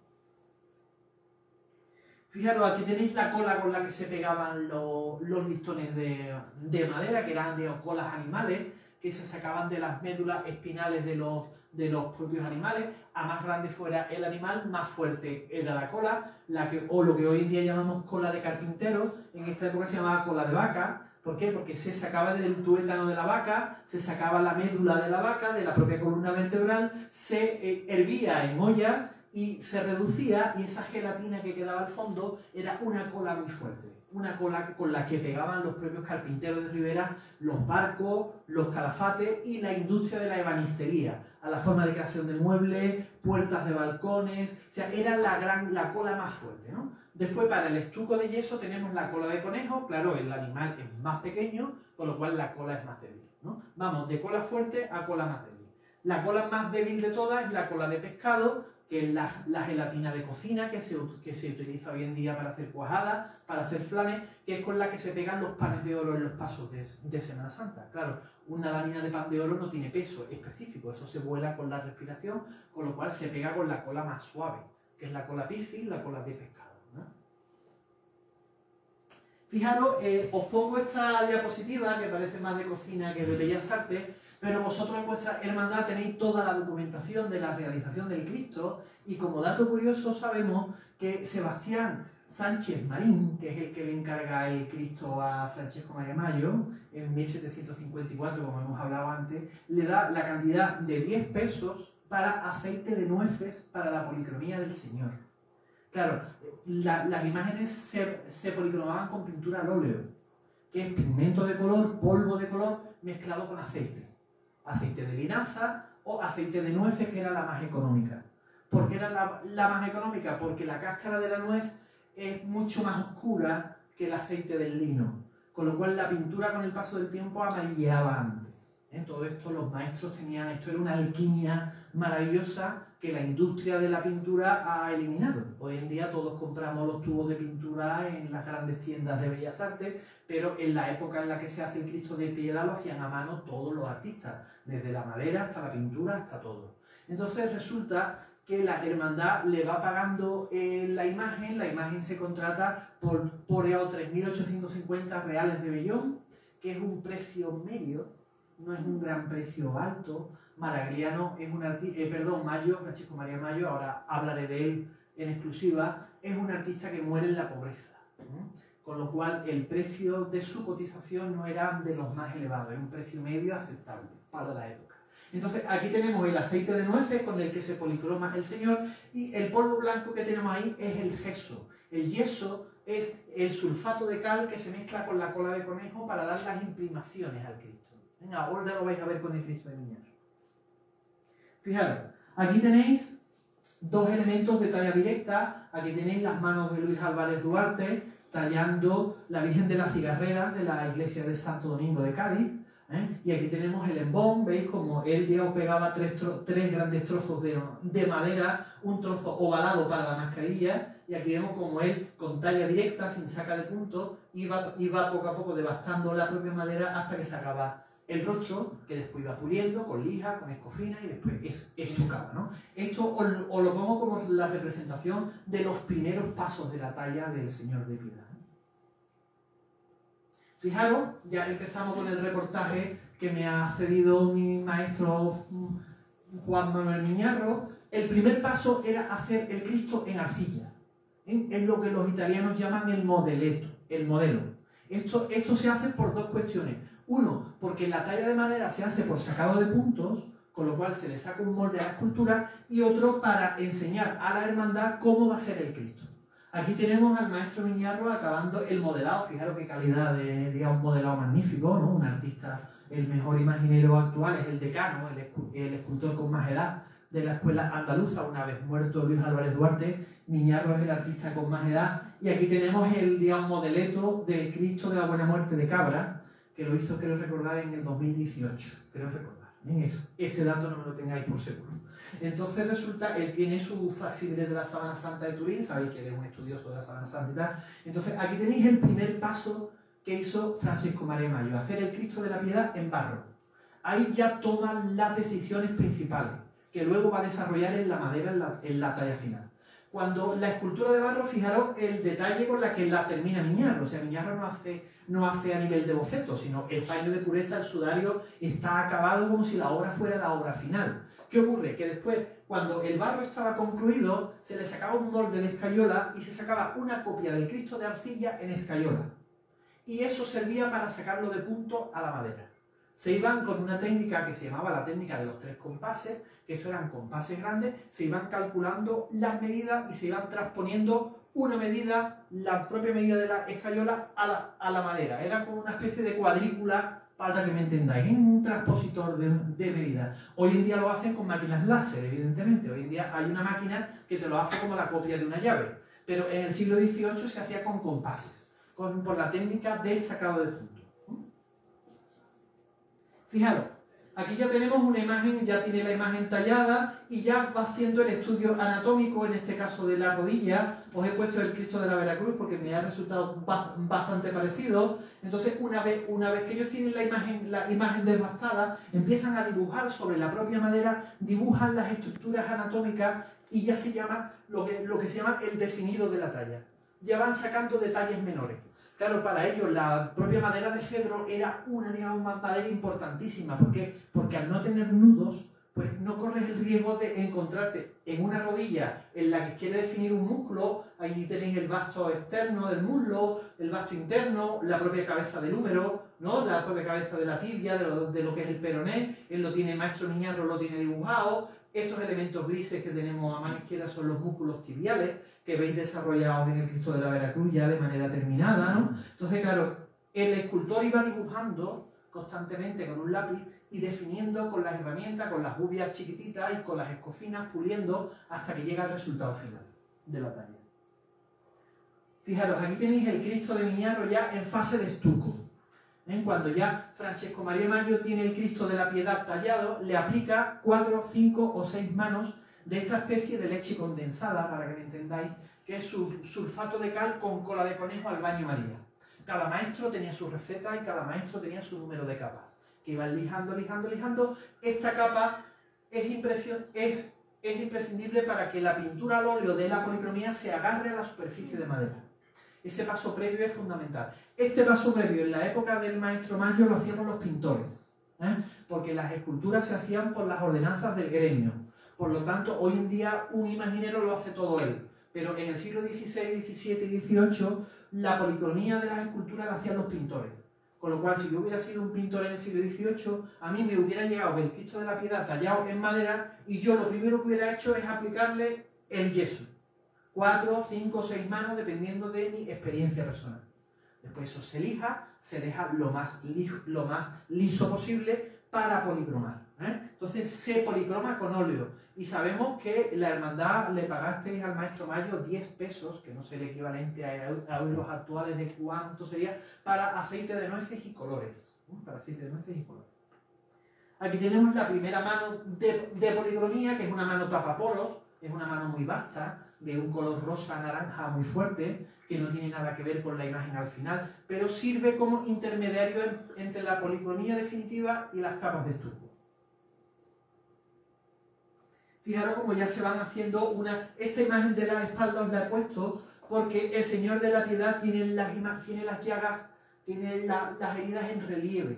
Fijaros, aquí tenéis la cola con la que se pegaban los listones de madera, que eran de colas animales, que se sacaban de las médulas espinales de los propios animales. A más grande fuera el animal, más fuerte era la cola, o lo que hoy en día llamamos cola de carpintero. En esta época se llamaba cola de vaca, ¿Por qué? Porque se sacaba del tuétano de la vaca, se sacaba la médula de la vaca, de la propia columna vertebral, se hervía en ollas y se reducía, y esa gelatina que quedaba al fondo era una cola muy fuerte. Una cola con la que pegaban los propios carpinteros de Ribera los barcos, los calafates y la industria de la ebanistería, a la forma de creación de muebles, puertas de balcones, o sea, era la cola más fuerte, ¿no? Después, para el estuco de yeso tenemos la cola de conejo, claro, el animal es más pequeño, con lo cual la cola es más débil, ¿no? Vamos de cola fuerte a cola más débil. La cola más débil de todas es la cola de pescado, que es la gelatina de cocina que se utiliza hoy en día para hacer cuajadas, para hacer flanes, que es con la que se pegan los panes de oro en los pasos de Semana Santa. Claro, una lámina de pan de oro no tiene peso específico, eso se vuela con la respiración, con lo cual se pega con la cola más suave, que es la cola piscis, la cola de pescado, ¿no? Fijaros, os pongo esta diapositiva, que parece más de cocina que de Bellas Artes, pero vosotros en vuestra hermandad tenéis toda la documentación de la realización del Cristo, y como dato curioso sabemos que Sebastián Sánchez Marín, que es el que le encarga el Cristo a Francesco Maria Mayo, en 1754, como hemos hablado antes, le da la cantidad de 10 pesos para aceite de nueces para la policromía del Señor. Claro, las imágenes se policromaban con pintura al óleo, que es pigmento de color, polvo de color, mezclado con aceite. Aceite de linaza o aceite de nueces, que era la más económica. ¿Por qué era la más económica? Porque la cáscara de la nuez es mucho más oscura que el aceite del lino, con lo cual la pintura con el paso del tiempo amarilleaba antes. Todo esto los maestros tenían, esto era una alquimia maravillosa que la industria de la pintura ha eliminado. Hoy en día todos compramos los tubos de pintura en las grandes tiendas de Bellas Artes, pero en la época en la que se hace el Cristo de Piedad lo hacían a mano todos los artistas, desde la madera hasta la pintura hasta todo. Entonces resulta que la hermandad le va pagando la imagen se contrata por 3.850 reales de vellón, que es un precio medio, no es un gran precio alto. Maragliano es un artista, Mayo, Francesco Maria Mayo, ahora hablaré de él en exclusiva, es un artista que muere en la pobreza, con lo cual el precio de su cotización no era de los más elevados, era un precio medio aceptable para la época. Entonces aquí tenemos el aceite de nueces con el que se policroma el Señor, y el polvo blanco que tenemos ahí es el yeso. El yeso es el sulfato de cal que se mezcla con la cola de conejo para dar las imprimaciones al Cristo. Ahora lo vais a ver con el Cristo de Miñarro. Fijaros, aquí tenéis dos elementos de talla directa. Aquí tenéis las manos de Luis Álvarez Duarte tallando la Virgen de la Cigarrera de la iglesia de Santo Domingo de Cádiz. Y aquí tenemos el embón, veis como él ya pegaba tres grandes trozos de madera, un trozo ovalado para la mascarilla, y aquí vemos como él, con talla directa, sin saca de punto, iba poco a poco devastando la propia madera hasta que sacaba el rostro, que después iba puliendo con lija, con escofina, y después estucaba, ¿no? Esto os lo pongo como la representación de los primeros pasos de la talla del Señor de Piedad. Fijaros, ya empezamos con el reportaje que me ha cedido mi maestro Juan Manuel Miñarro. El primer paso era hacer el Cristo en arcilla. Es lo que los italianos llaman el modeleto, el modelo. Esto se hace por dos cuestiones. Uno, porque la talla de madera se hace por sacado de puntos, con lo cual se le saca un molde a la escultura, y otro para enseñar a la hermandad cómo va a ser el Cristo. Aquí tenemos al maestro Miñarro acabando el modelado. Fijaros qué calidad de un modelado magnífico, ¿no? Un artista, el mejor imaginero actual es el decano, el escultor con más edad de la escuela andaluza, una vez muerto Luis Álvarez Duarte. Miñarro es el artista con más edad, y aquí tenemos el modeleto del Cristo de la Buena Muerte de Cabra, que lo hizo, creo recordar, en el 2018, creo recordar. Ese dato no me lo tengáis por seguro. Entonces resulta, él tiene su facsímile de la Sábana Santa de Turín, sabéis que él es un estudioso de la Sábana Santa y tal. Entonces aquí tenéis el primer paso que hizo Francesco Maria Mayo, hacer el Cristo de la Piedad en barro. Ahí ya toman las decisiones principales, que luego va a desarrollar en la madera en la talla final. Cuando la escultura de barro, fijaros el detalle con la que la termina Miñarro. O sea, Miñarro no hace a nivel de boceto, sino el paño de pureza, el sudario, está acabado como si la obra fuera la obra final. ¿Qué ocurre? Que después, cuando el barro estaba concluido, se le sacaba un molde de escayola y se sacaba una copia del Cristo de arcilla en escayola. y eso servía para sacarlo de punto a la madera. Se iban con una técnica que se llamaba la técnica de los 3 compases, que estos eran compases grandes, se iban calculando las medidas y se iban transponiendo una medida, la propia medida de la escayola a la madera. Era como una especie de cuadrícula, para que me entendáis, en un transpositor de medidas. Hoy en día lo hacen con máquinas láser, evidentemente. Hoy en día hay una máquina que te lo hace como la copia de una llave. Pero en el siglo XVIII se hacía con compases, por la técnica de sacado de punto. Fijaros, aquí ya tenemos una imagen, ya tiene la imagen tallada y ya va haciendo el estudio anatómico, en este caso de la rodilla. Os he puesto el Cristo de la Veracruz porque me ha resultado bastante parecido. Entonces, una vez que ellos tienen la imagen desbastada, empiezan a dibujar sobre la propia madera, dibujan las estructuras anatómicas y ya se llama lo que se llama el definido de la talla. Ya van sacando detalles menores. Claro, para ellos la propia madera de cedro era una, digamos, madera importantísima. ¿Por qué? Porque al no tener nudos, pues no corres el riesgo de encontrarte en una rodilla en la que quiere definir un músculo. Ahí tenéis el vasto externo del muslo, el vasto interno, la propia cabeza del húmero, ¿no? La propia cabeza de la tibia, de lo que es el peroné. Él lo tiene, Maestro Miñarro lo tiene dibujado. Estos elementos grises que tenemos a mano izquierda son los músculos tibiales, que veis desarrollados en el Cristo de la Veracruz ya de manera terminada, ¿no? Entonces, claro, el escultor iba dibujando constantemente con un lápiz y definiendo con las herramientas, con las gubias chiquititas y con las escofinas, puliendo hasta que llega el resultado final de la talla. Fijaros, aquí tenéis el Cristo de Miñarro ya en fase de estuco. Cuando ya Francesco Maria Maggio tiene el Cristo de la Piedad tallado, le aplica 4, 5 o 6 manos de esta especie de leche condensada, para que me entendáis, que es sulfato de cal con cola de conejo al baño María. Cada maestro tenía su receta y cada maestro tenía su número de capas, que iban lijando. Esta capa es imprescindible para que la pintura al óleo de la policromía se agarre a la superficie de madera. Ese paso previo es fundamental. Este paso previo en la época del maestro Maggio lo hacíamos los pintores, porque las esculturas se hacían por las ordenanzas del gremio. Por lo tanto, hoy en día un imaginero lo hace todo él. Pero en el siglo XVI, XVII y XVIII, la policromía de las esculturas la hacían los pintores. Con lo cual, si yo hubiera sido un pintor en el siglo XVIII, a mí me hubiera llegado el Cristo de la Piedad tallado en madera y yo lo primero que hubiera hecho es aplicarle el yeso. 4, 5, 6 manos, dependiendo de mi experiencia personal. Después eso se lija, se deja lo más liso posible para policromar. Entonces se policroma con óleo. Y sabemos que la hermandad le pagasteis al maestro Maggio 10 pesos, que no es el equivalente a euros actuales de cuánto sería, para aceite de nueces y colores. Para aceite de nueces y colores. Aquí tenemos la primera mano de policromía, que es una mano tapaporos, es una mano muy vasta, de un color rosa-naranja muy fuerte, que no tiene nada que ver con la imagen al final, pero sirve como intermediario entre la policromía definitiva y las capas de estuco. Fijaros cómo ya se van haciendo esta imagen de la espalda os la he puesto porque el Señor de la Piedad tiene las llagas, tiene las heridas en relieve.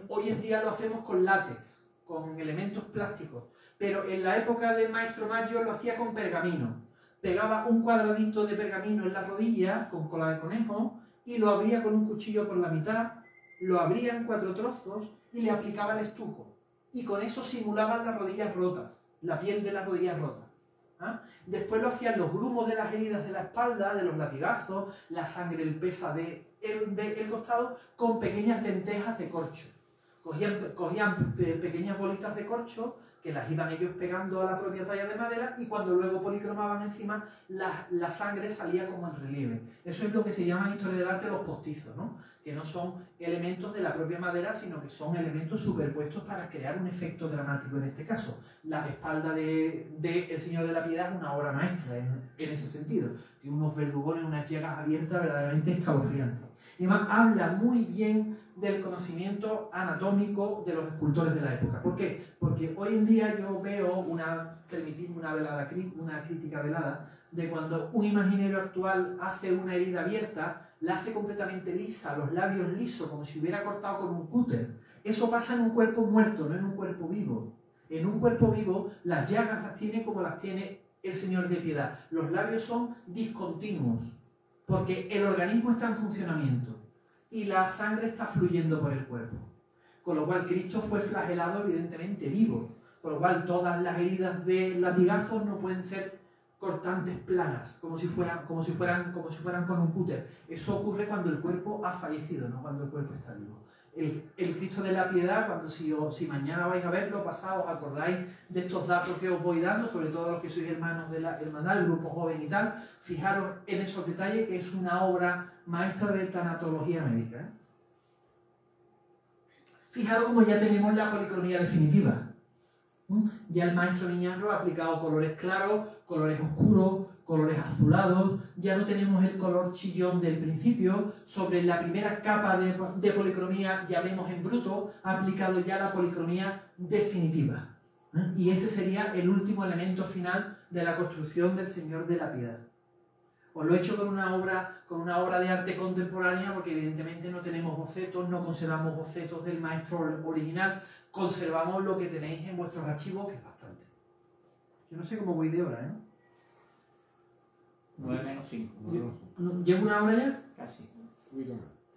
Hoy en día lo hacemos con látex, con elementos plásticos, pero en la época del maestro Maggio lo hacía con pergamino. Pegaba un cuadradito de pergamino en la rodilla con cola de conejo y lo abría con un cuchillo por la mitad, lo abría en 4 trozos y le aplicaba el estuco. Y con eso simulaban las rodillas rotas, la piel de las rodillas rotas. Después lo hacían los grumos de las heridas de la espalda, de los latigazos, la sangre espesa del costado, con pequeñas lentejas de corcho. Cogían pequeñas bolitas de corcho que las iban ellos pegando a la propia talla de madera y cuando luego policromaban encima, la sangre salía como en relieve. Eso es lo que se llama en historia del arte los postizos, ¿no? Que no son elementos de la propia madera, sino que son elementos superpuestos para crear un efecto dramático en este caso. La espalda de El Señor de la Piedad es una obra maestra en ese sentido. Tiene unos verdugones, unas llagas abiertas verdaderamente escalofriantes. Y además habla muy bien del conocimiento anatómico de los escultores de la época. ¿Por qué? Porque hoy en día yo veo permitidme una crítica velada, de cuando un imaginero actual hace una herida abierta, la hace completamente lisa, los labios lisos, como si hubiera cortado con un cúter. Eso pasa en un cuerpo muerto, no en un cuerpo vivo. En un cuerpo vivo, las llagas las tiene como las tiene el Señor de Piedad. Los labios son discontinuos, porque el organismo está en funcionamiento. y la sangre está fluyendo por el cuerpo. Con lo cual Cristo fue flagelado evidentemente vivo, con lo cual todas las heridas de latigazos no pueden ser cortantes planas, como si fueran con un cúter. Eso ocurre cuando el cuerpo ha fallecido, no cuando el cuerpo está vivo. El Cristo de la Piedad, si mañana vais a verlo, pasado, os acordáis de estos datos que os voy dando, sobre todo los que sois hermanos de la hermandad, el grupo joven y tal, fijaros en esos detalles, que es una obra maestra de tanatología médica, ¿eh? Fijaros como ya tenemos la policromía definitiva. Ya el maestro Miñarro ha aplicado colores claros, colores oscuros, colores azulados. Ya no tenemos el color chillón del principio. Sobre la primera capa de policromía, ya vemos en bruto, ha aplicado ya la policromía definitiva. Y ese sería el último elemento final de la construcción del Señor de la Piedad. Os lo he hecho con una obra de arte contemporánea, porque evidentemente no tenemos bocetos, no conservamos bocetos del maestro original, conservamos lo que tenéis en vuestros archivos, que es bastante. Yo no sé cómo voy de hora, ¿eh? 9 menos 5. ¿Llevo una hora ya? Casi.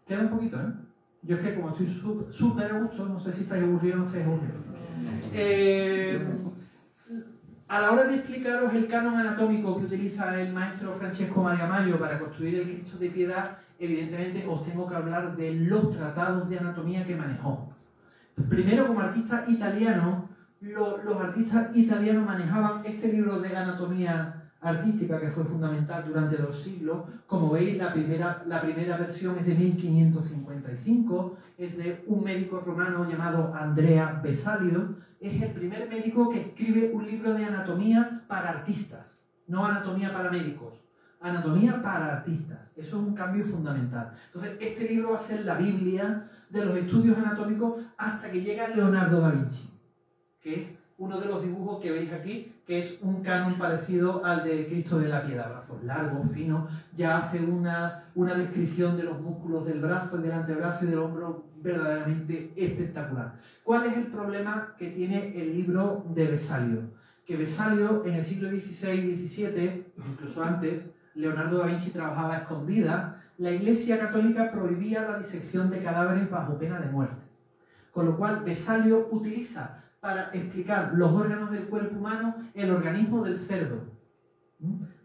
Queda un poquito, ¿eh? Yo es que como estoy súper a gusto, no sé si estáis aburridos o no estáis aburridos. A la hora de explicaros el canon anatómico que utiliza el maestro Francesco Maria Maio para construir el Cristo de Piedad, evidentemente os tengo que hablar de los tratados de anatomía que manejó. Primero, como artista italiano, los artistas italianos manejaban este libro de anatomía artística que fue fundamental durante 2 siglos. Como veis, la primera versión es de 1555, es de un médico romano llamado Andrea Vesalio. Es el primer médico que escribe un libro de anatomía para artistas, no anatomía para médicos, anatomía para artistas. Eso es un cambio fundamental. Entonces, este libro va a ser la Biblia de los estudios anatómicos hasta que llega Leonardo da Vinci, que es uno de los dibujos que veis aquí, que es un canon parecido al de Cristo de la Piedad. Brazos largos, finos, ya hace una descripción de los músculos del brazo, del antebrazo y del hombro verdaderamente espectacular. ¿Cuál es el problema que tiene el libro de Vesalio? Que Vesalio, en el siglo XVI y XVII, incluso antes, Leonardo da Vinci trabajaba a escondidas. La Iglesia Católica prohibía la disección de cadáveres bajo pena de muerte. Con lo cual, Vesalio utiliza para explicar los órganos del cuerpo humano el organismo del cerdo.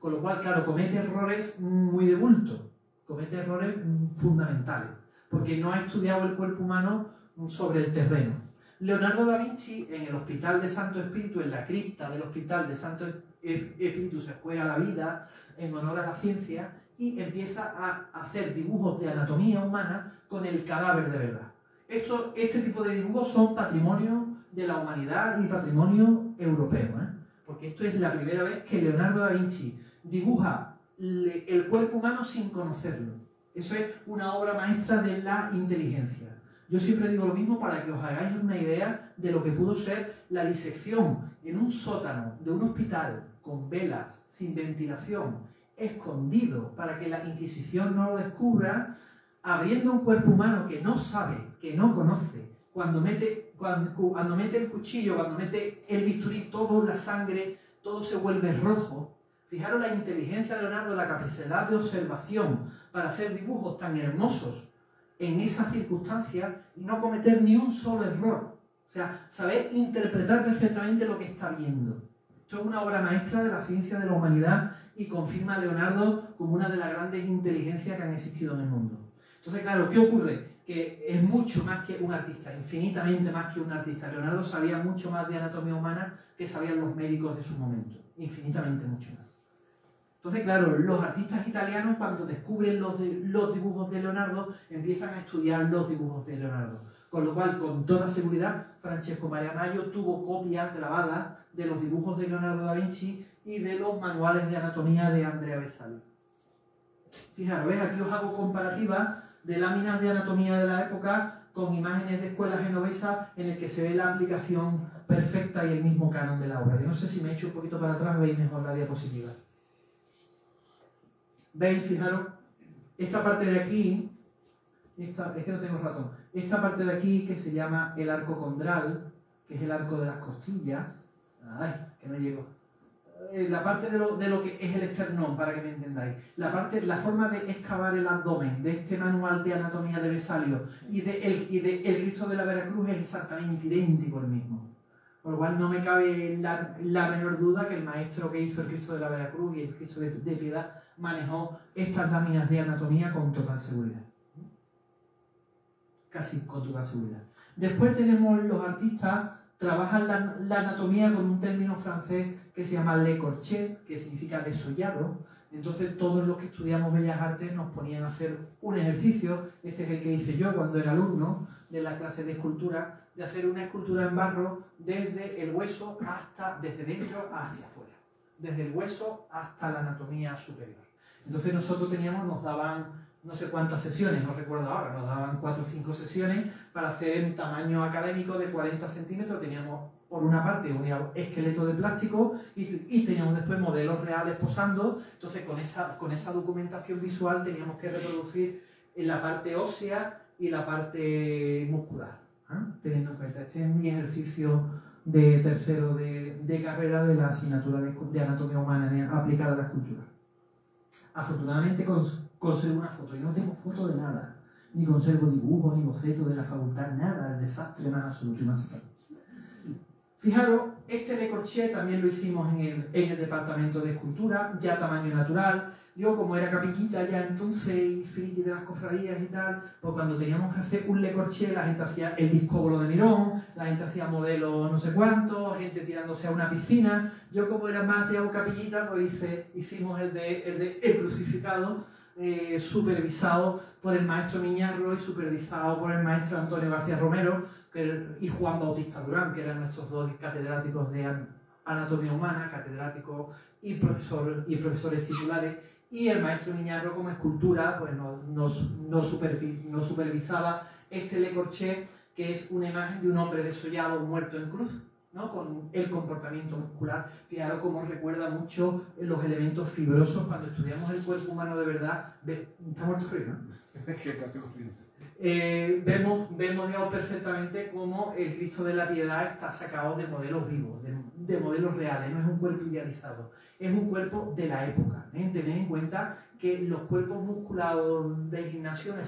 Con lo cual, claro, comete errores muy de bulto, comete errores fundamentales, porque no ha estudiado el cuerpo humano sobre el terreno. Leonardo da Vinci, en el Hospital de Santo Espíritu, en la cripta del Hospital de Santo Espíritu, se juega la vida en honor a la ciencia y empieza a hacer dibujos de anatomía humana con el cadáver de verdad. Este tipo de dibujos son patrimonio de la humanidad y patrimonio europeo, ¿eh? Porque esto es la primera vez que Leonardo da Vinci dibuja el cuerpo humano sin conocerlo. Eso es una obra maestra de la inteligencia. Yo siempre digo lo mismo para que os hagáis una idea de lo que pudo ser la disección en un sótano de un hospital con velas, sin ventilación, escondido para que la Inquisición no lo descubra, abriendo un cuerpo humano que no sabe, que no conoce. Cuando mete el cuchillo, cuando mete el bisturí, toda la sangre, todo se vuelve rojo. Fijaros la inteligencia de Leonardo, la capacidad de observación para hacer dibujos tan hermosos en esas circunstancias y no cometer ni un solo error. O sea, saber interpretar perfectamente lo que está viendo. Esto es una obra maestra de la ciencia de la humanidad y confirma a Leonardo como una de las grandes inteligencias que han existido en el mundo. Entonces, claro, ¿qué ocurre? Que es mucho más que un artista, infinitamente más que un artista. Leonardo sabía mucho más de anatomía humana que sabían los médicos de su momento, infinitamente mucho más. Entonces, claro, los artistas italianos, cuando descubren los dibujos de Leonardo, empiezan a estudiar los dibujos de Leonardo. Con lo cual, con toda seguridad, Francesco Maria Maio tuvo copias grabadas de los dibujos de Leonardo da Vinci y de los manuales de anatomía de Andrea Vesalio. Fijaros, ¿ves? Aquí os hago comparativas de láminas de anatomía de la época con imágenes de escuelas genovesas en el que se ve la aplicación perfecta y el mismo canon de la obra. Yo no sé si me he hecho un poquito para atrás, veis mejor la diapositiva. ¿Veis? Fijaros, esta parte de aquí, es que no tengo ratón, esta parte de aquí que se llama el arco condral, que es el arco de las costillas. Ay, que no llego. la parte de lo que es el esternón, para que me entendáis. La forma de excavar el abdomen de este manual de anatomía de Vesalio y de el Cristo de la Veracruz es exactamente idéntico el mismo. Por lo cual no me cabe la menor duda que el maestro que hizo el Cristo de la Veracruz y el Cristo de Piedad manejó estas láminas de anatomía con total seguridad. Casi con total seguridad. Después tenemos los artistas, trabajan la anatomía con un término francés que se llama le corchet, que significa desollado. Entonces todos los que estudiamos Bellas Artes nos ponían a hacer un ejercicio, este es el que hice yo cuando era alumno de la clase de escultura, de hacer una escultura en barro desde el hueso desde dentro hacia afuera, desde el hueso hasta la anatomía superior. Entonces nosotros nos daban no sé cuántas sesiones, no recuerdo ahora, nos daban 4 o 5 sesiones para hacer en tamaño académico de 40 centímetros. Teníamos por una parte un esqueleto de plástico y teníamos después modelos reales posando. Entonces con esa documentación visual teníamos que reproducir en la parte ósea y la parte muscular. Teniendo en cuenta, este es mi ejercicio de tercero de carrera de la asignatura de anatomía humana aplicada a la escultura. Afortunadamente conservo una foto, y no tengo foto de nada, ni conservo dibujos, ni bocetos de la facultad, nada, el desastre más absoluto y más total. Fijaros, este Le Corchet también lo hicimos en el departamento de escultura, ya tamaño natural. Yo, como era capillita ya entonces y friki de las cofradías y tal, pues cuando teníamos que hacer un Le Corchet, la gente hacía el discóbolo de Mirón, la gente hacía modelos no sé cuántos, gente tirándose a una piscina. Yo, como era más de capillita, pues hicimos el crucificado, supervisado por el maestro Miñarro y supervisado por el maestro Antonio García Romero y Juan Bautista Durán, que eran nuestros 2 catedráticos de anatomía humana, catedráticos y profesores titulares, y el maestro Miñarro como escultura pues nos supervisaba este Le Corchet, que es una imagen de un hombre desollado muerto en cruz, ¿no? Con el comportamiento muscular. Fijaros cómo recuerda mucho los elementos fibrosos. Cuando estudiamos el cuerpo humano de verdad, está muerto frío, ¿no? Vemos digamos, perfectamente cómo el Cristo de la Piedad está sacado de modelos vivos, de modelos reales. No es un cuerpo idealizado, es un cuerpo de la época. Tened en cuenta que los cuerpos musculados del gimnasio en el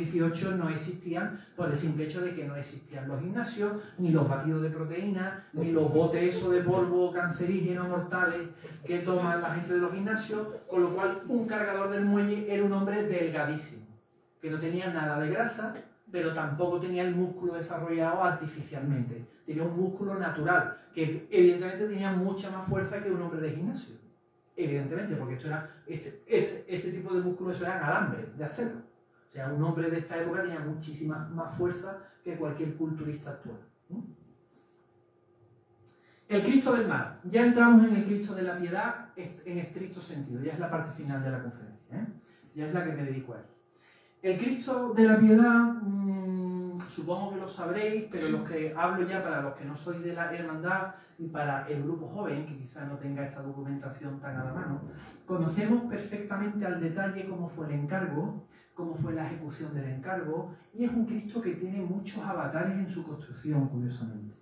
siglo XVIII no existían por el simple hecho de que no existían los gimnasios, ni los batidos de proteína, ni los botes esos de polvo cancerígenos mortales que toman la gente de los gimnasios, con lo cual un cargador del muelle era un hombre delgadísimo, que no tenía nada de grasa, pero tampoco tenía el músculo desarrollado artificialmente. Tenía un músculo natural, que evidentemente tenía mucha más fuerza que un hombre de gimnasio. Evidentemente, porque esto era, este tipo de músculo, eso eran alambres de acero. O sea, un hombre de esta época tenía muchísima más fuerza que cualquier culturista actual. El Cristo del Mar. Ya entramos en el Cristo de la Piedad en estricto sentido. Ya es la parte final de la conferencia. Ya es la que me dedico a él. El Cristo de la Piedad, supongo que lo sabréis, pero los que hablo ya para los que no sois de la hermandad y para el grupo joven, que quizá no tenga esta documentación tan a la mano, conocemos perfectamente al detalle cómo fue el encargo, cómo fue la ejecución del encargo, y es un Cristo que tiene muchos avatares en su construcción, curiosamente.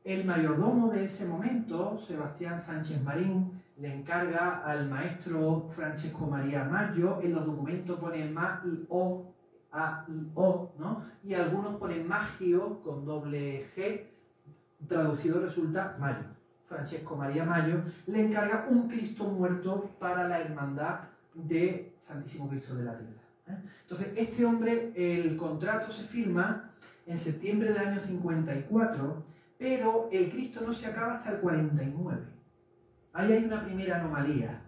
El mayordomo de ese momento, Sebastián Sánchez Marín, le encarga al maestro Francesco María Maggio. En los documentos ponen Ma y O, A y O, ¿no? Y algunos ponen Maggio con doble G, traducido resulta Maggio. Francesco María Maggio le encarga un Cristo muerto para la hermandad de Santísimo Cristo de la Piedad. Entonces, este hombre, el contrato se firma en septiembre del año 54, pero el Cristo no se acaba hasta el 49. Ahí hay una primera anomalía.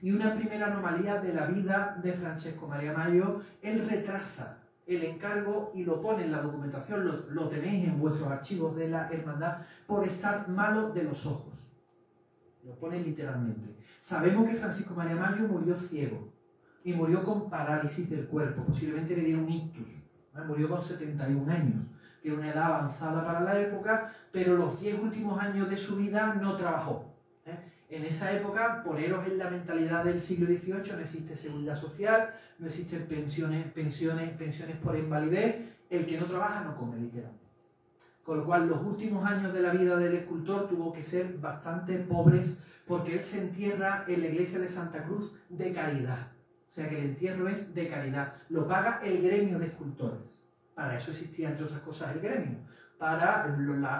Y una primera anomalía de la vida de Francesco María Maggio. Él retrasa el encargo y lo pone en la documentación, lo tenéis en vuestros archivos de la hermandad, por estar malo de los ojos. Lo pone literalmente. Sabemos que Francisco María Maggio murió ciego y murió con parálisis del cuerpo. Posiblemente le dio un ictus. Murió con 71 años, que era una edad avanzada para la época, pero los 10 últimos años de su vida no trabajó. En esa época, poneros en la mentalidad del siglo XVIII, no existe seguridad social, no existen pensiones por invalidez, el que no trabaja no come, literalmente. Con lo cual, los últimos años de la vida del escultor tuvo que ser bastante pobres, porque él se entierra en la iglesia de Santa Cruz de caridad. O sea que el entierro es de caridad. Lo paga el gremio de escultores. Para eso existía, entre otras cosas, el gremio. Para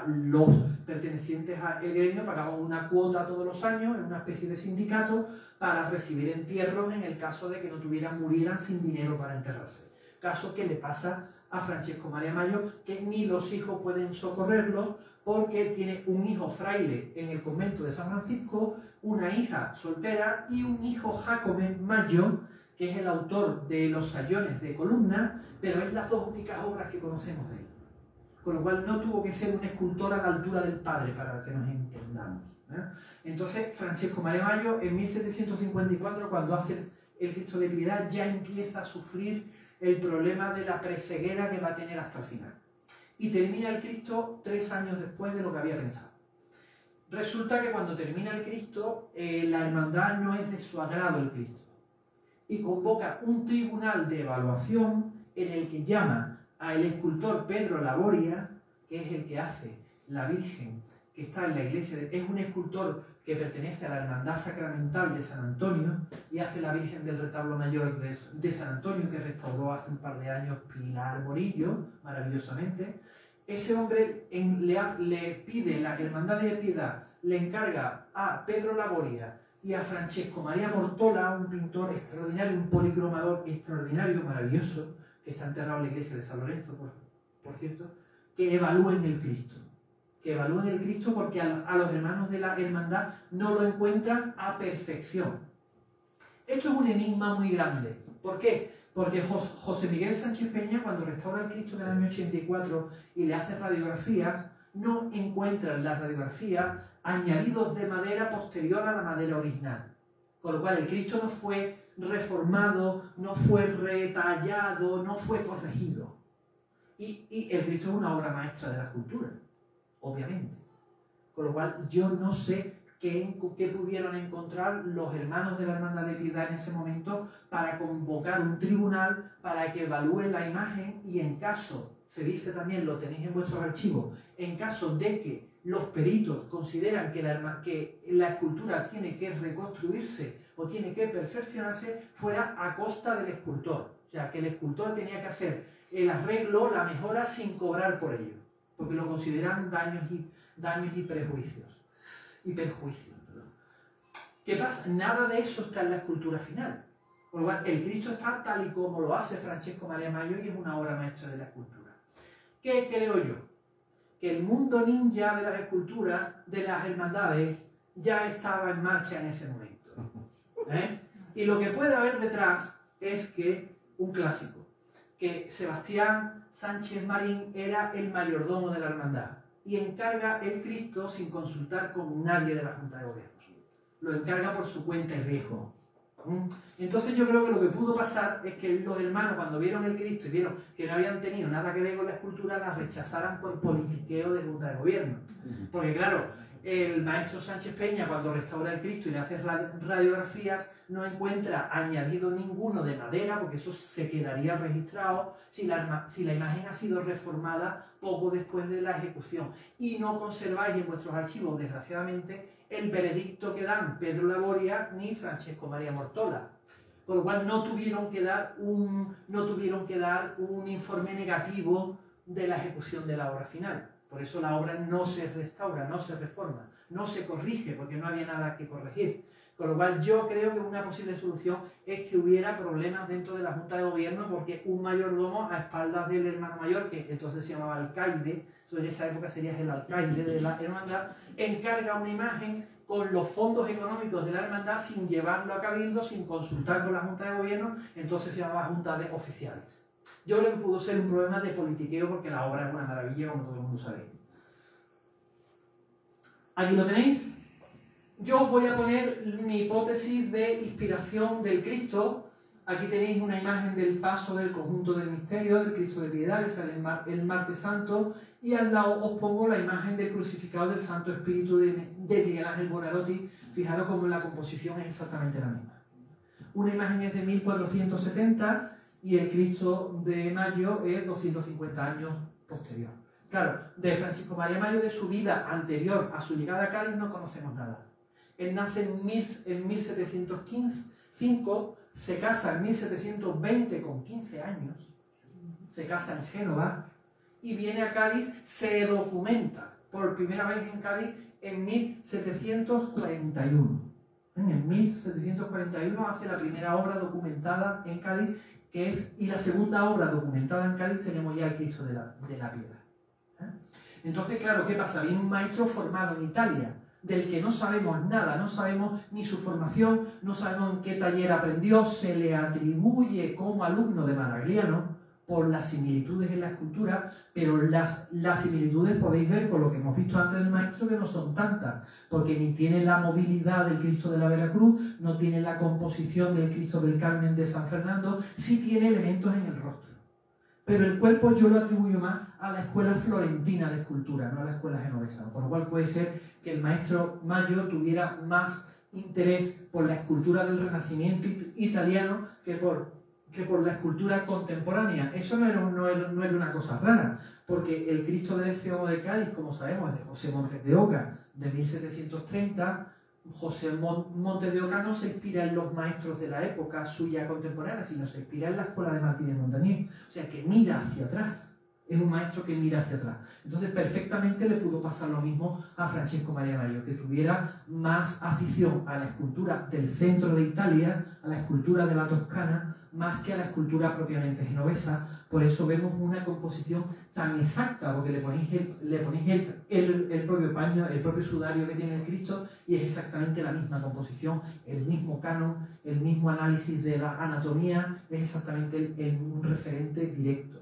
los pertenecientes al gremio pagaban una cuota todos los años en una especie de sindicato para recibir entierros en el caso de que no murieran sin dinero para enterrarse. Caso que le pasa a Francesco María Mayo, que ni los hijos pueden socorrerlo porque tiene un hijo fraile en el convento de San Francisco, una hija soltera y un hijo Jacome Mayo, que es el autor de Los Sayones de Columna, pero es las dos únicas obras que conocemos de él. Con lo cual no tuvo que ser un escultor a la altura del padre, para que nos entendamos. Entonces, Francesco María Mayo, en 1754, cuando hace el Cristo de Piedad, ya empieza a sufrir el problema de la preceguera que va a tener hasta el final. Y termina el Cristo 3 años después de lo que había pensado. Resulta que cuando termina el Cristo, la hermandad no es de su agrado el Cristo. Y convoca un tribunal de evaluación en el que llama al escultor Pedro Laboria, que es el que hace la Virgen que está en la iglesia, es un escultor que pertenece a la Hermandad Sacramental de San Antonio y hace la Virgen del Retablo Mayor de San Antonio, que restauró hace un par de años Pilar Morillo, maravillosamente. Ese hombre le pide, la Hermandad de Piedad le encarga a Pedro Laboria y a Francesco María Mortola, un pintor extraordinario, un policromador extraordinario, maravilloso, que está enterrado en la iglesia de San Lorenzo, por cierto, que evalúen el Cristo. Que evalúen el Cristo porque a los hermanos de la hermandad no lo encuentran a perfección. Esto es un enigma muy grande. ¿Por qué? Porque José Miguel Sánchez Peña, cuando restaura el Cristo en el año 84 y le hace radiografías, no encuentra en las radiografías añadidos de madera posterior a la madera original. Con lo cual el Cristo no fue reformado, no fue retallado, no fue corregido. Y el Cristo es una obra maestra de la escultura, obviamente. Con lo cual yo no sé qué pudieron encontrar los hermanos de la Hermandad de Piedad en ese momento para convocar un tribunal para que evalúe la imagen y en caso, se dice también, lo tenéis en vuestros archivos, en caso de que los peritos consideran que la escultura tiene que reconstruirse o tiene que perfeccionarse, fuera a costa del escultor. O sea, que el escultor tenía que hacer el arreglo, la mejora, sin cobrar por ello, porque lo consideran daños y perjuicios. ¿Qué pasa? Nada de eso está en la escultura final. Por lo cual, el Cristo está tal y como lo hace Francesco María Mayo y es una obra maestra de la escultura. ¿Qué creo yo? Que el mundo ninja de las esculturas, de las hermandades, ya estaba en marcha en ese momento. Y lo que puede haber detrás es que un clásico, que Sebastián Sánchez Marín era el mayordomo de la hermandad y encarga el Cristo sin consultar con nadie de la Junta de Gobierno. Lo encarga por su cuenta y riesgo. Entonces yo creo que lo que pudo pasar es que los hermanos, cuando vieron el Cristo y vieron que no habían tenido nada que ver con la escultura, la rechazaran por politiqueo de Junta de Gobierno. Porque claro, el maestro Sánchez Peña, cuando restaura el Cristo y le hace radiografías, no encuentra añadido ninguno de madera, porque eso se quedaría registrado si la imagen ha sido reformada poco después de la ejecución. Y no conserváis en vuestros archivos, desgraciadamente, el veredicto que dan Pedro Laboria ni Francesco María Mortola. Con lo cual no tuvieron que dar un informe negativo de la ejecución de la obra final. Por eso la obra no se restaura, no se reforma, no se corrige, porque no había nada que corregir. Con lo cual yo creo que una posible solución es que hubiera problemas dentro de la Junta de Gobierno, porque un mayordomo a espaldas del hermano mayor, que entonces se llamaba alcaide, en esa época sería el alcaide de la hermandad, encarga una imagen con los fondos económicos de la hermandad sin llevarlo a cabildo, sin consultar con la Junta de Gobierno, entonces se llamaba Junta de Oficiales. Yo creo que pudo ser un problema de politiqueo porque la obra es una maravilla, como todo el mundo sabe. Aquí lo tenéis. Yo os voy a poner mi hipótesis de inspiración del Cristo. Aquí tenéis una imagen del paso del conjunto del misterio, del Cristo de Piedad, que sale el martes santo, y al lado os pongo la imagen del crucificado del Santo Espíritu de Miguel Ángel Buonarroti. Fijaros cómo la composición es exactamente la misma. Una imagen es de 1470 y el Cristo de Mayo es 250 años posterior. Claro, de Francisco María Mayo, de su vida anterior a su llegada a Cádiz, no conocemos nada. Él nace en 1705, se casa en 1720 con 15 años, se casa en Génova y viene a Cádiz, se documenta por primera vez en Cádiz en 1741. En 1741 hace la primera obra documentada en Cádiz, y la segunda obra documentada en Cádiz tenemos ya el Cristo de la Piedad. Entonces, claro, ¿qué pasa? Viene un maestro formado en Italia, del que no sabemos nada, no sabemos ni su formación, no sabemos en qué taller aprendió, se le atribuye como alumno de Maragliano por las similitudes en la escultura, pero las similitudes podéis ver con lo que hemos visto antes del maestro, que no son tantas, porque ni tiene la movilidad del Cristo de la Veracruz, no tiene la composición del Cristo del Carmen de San Fernando, sí tiene elementos en el rostro. Pero el cuerpo yo lo atribuyo más a la escuela florentina de escultura, no a la escuela genovesa. Por lo cual puede ser que el maestro Mayo tuviera más interés por la escultura del Renacimiento italiano que por la escultura contemporánea. Eso no era una cosa rara, porque el Cristo del Ciego de Cádiz, como sabemos, es de José Montes de Oca, de 1730. José Montes de Oca no se inspira en los maestros de la época suya contemporánea, sino se inspira en la escuela de Martínez Montañés. O sea, que mira hacia atrás. Es un maestro que mira hacia atrás. Entonces, perfectamente le pudo pasar lo mismo a Francesco María Mayo, que tuviera más afición a la escultura del centro de Italia, a la escultura de la Toscana, más que a la escultura propiamente genovesa. Por eso vemos una composición tan exacta, porque le ponéis el propio paño, el propio sudario que tiene el Cristo, y es exactamente la misma composición, el mismo canon, el mismo análisis de la anatomía, es exactamente un referente directo.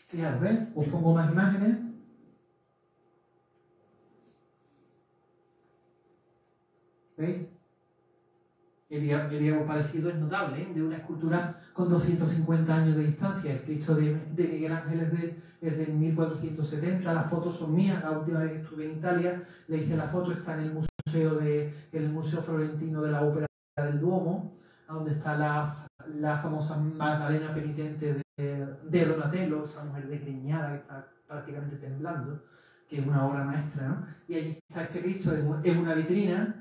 Fijaros, ¿ves? Os pongo más imágenes. ¿Veis? El diálogo parecido es notable, ¿eh? De una escultura con 250 años de distancia. El Cristo de Miguel Ángel es de 1470. Las fotos son mías. La última vez que estuve en Italia le hice la foto, está en el Museo Florentino de la Ópera del Duomo, donde está la famosa Magdalena penitente de Donatello, esa mujer desgreñada que está prácticamente temblando, que es una obra maestra, ¿no? Y allí está este Cristo, es una vitrina.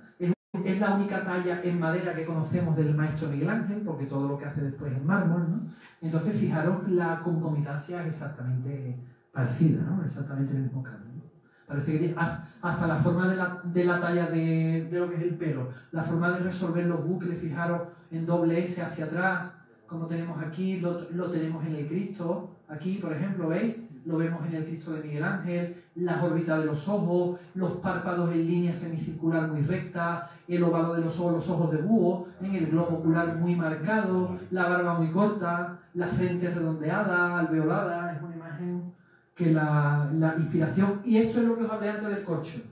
Es la única talla en madera que conocemos del maestro Miguel Ángel, porque todo lo que hace después es mármol, ¿no? Entonces, fijaros, la concomitancia es exactamente parecida, ¿no? Exactamente el mismo cambio, ¿no? Parece que hasta la forma de la talla de lo que es el pelo, la forma de resolver los bucles, fijaros, en doble S hacia atrás, como tenemos aquí, lo tenemos en el Cristo, aquí, por ejemplo, ¿veis? Lo vemos en el Cristo de Miguel Ángel, las órbitas de los ojos, los párpados en línea semicircular muy recta, el óvalo de los ojos de búho, en el globo ocular muy marcado, la barba muy corta, la frente redondeada, alveolada. Es una imagen que la inspiración. Y esto es lo que os hablé antes del corcho.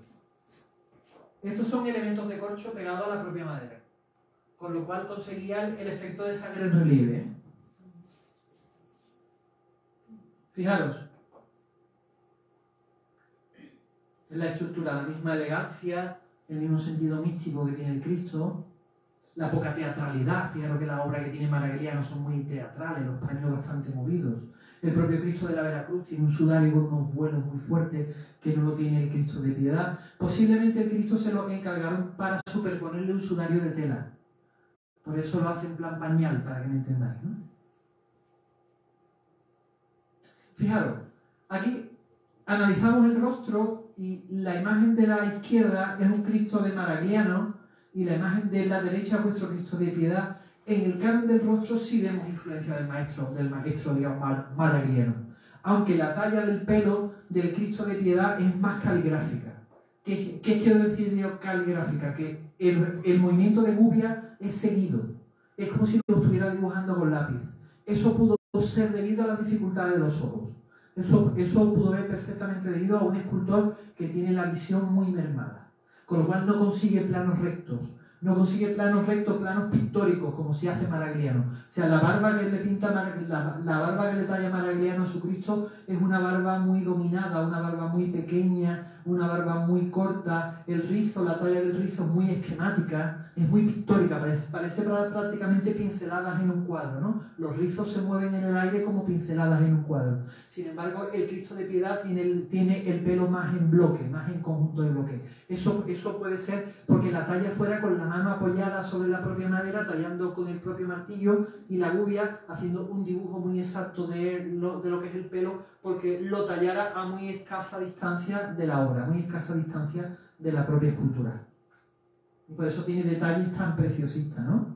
Estos son elementos de corcho pegados a la propia madera, con lo cual conseguía el efecto de sangre en relieve, ¿eh? Fijaros. La estructura, la misma elegancia, el mismo sentido místico que tiene el Cristo, la poca teatralidad. Fijaros que las obras que tiene Maragliano son muy teatrales, los paños bastante movidos. El propio Cristo de la Veracruz tiene un sudario con unos vuelos muy fuertes que no lo tiene el Cristo de Piedad. Posiblemente el Cristo se lo encargaron para superponerle un sudario de tela. Por eso lo hace en plan pañal, para que me entendáis, ¿no? Fijaros, aquí analizamos el rostro y la imagen de la izquierda es un Cristo de Maragliano y la imagen de la derecha vuestro Cristo de Piedad. En el canon del rostro sí vemos influencia del maestro digamos, Maragliano, aunque la talla del pelo del Cristo de Piedad es más caligráfica. ¿Qué quiero decir yo caligráfica? Que el movimiento de gubia es seguido, es como si lo estuviera dibujando con lápiz. Eso pudo ser debido a las dificultades de los ojos. Eso pudo ver perfectamente debido a un escultor que tiene la visión muy mermada, con lo cual no consigue planos rectos, planos pictóricos, como si hace Maragliano. O sea, la barba que le talla Maragliano a su Cristo es una barba muy dominada, una barba muy pequeña, una barba muy corta, el rizo, la talla del rizo es muy esquemática, es muy pictórica, parece prácticamente pinceladas en un cuadro, ¿no? Los rizos se mueven en el aire como pinceladas en un cuadro. Sin embargo, el Cristo de Piedad tiene el pelo más en bloque, más en conjunto de bloque. Eso puede ser porque la talla fuera con la mano apoyada sobre la propia madera, tallando con el propio martillo y la gubia, haciendo un dibujo muy exacto de lo que es el pelo, porque lo tallara a muy escasa distancia de la obra, muy escasa distancia de la propia escultura. Y por eso tiene detalles tan preciosistas, ¿no?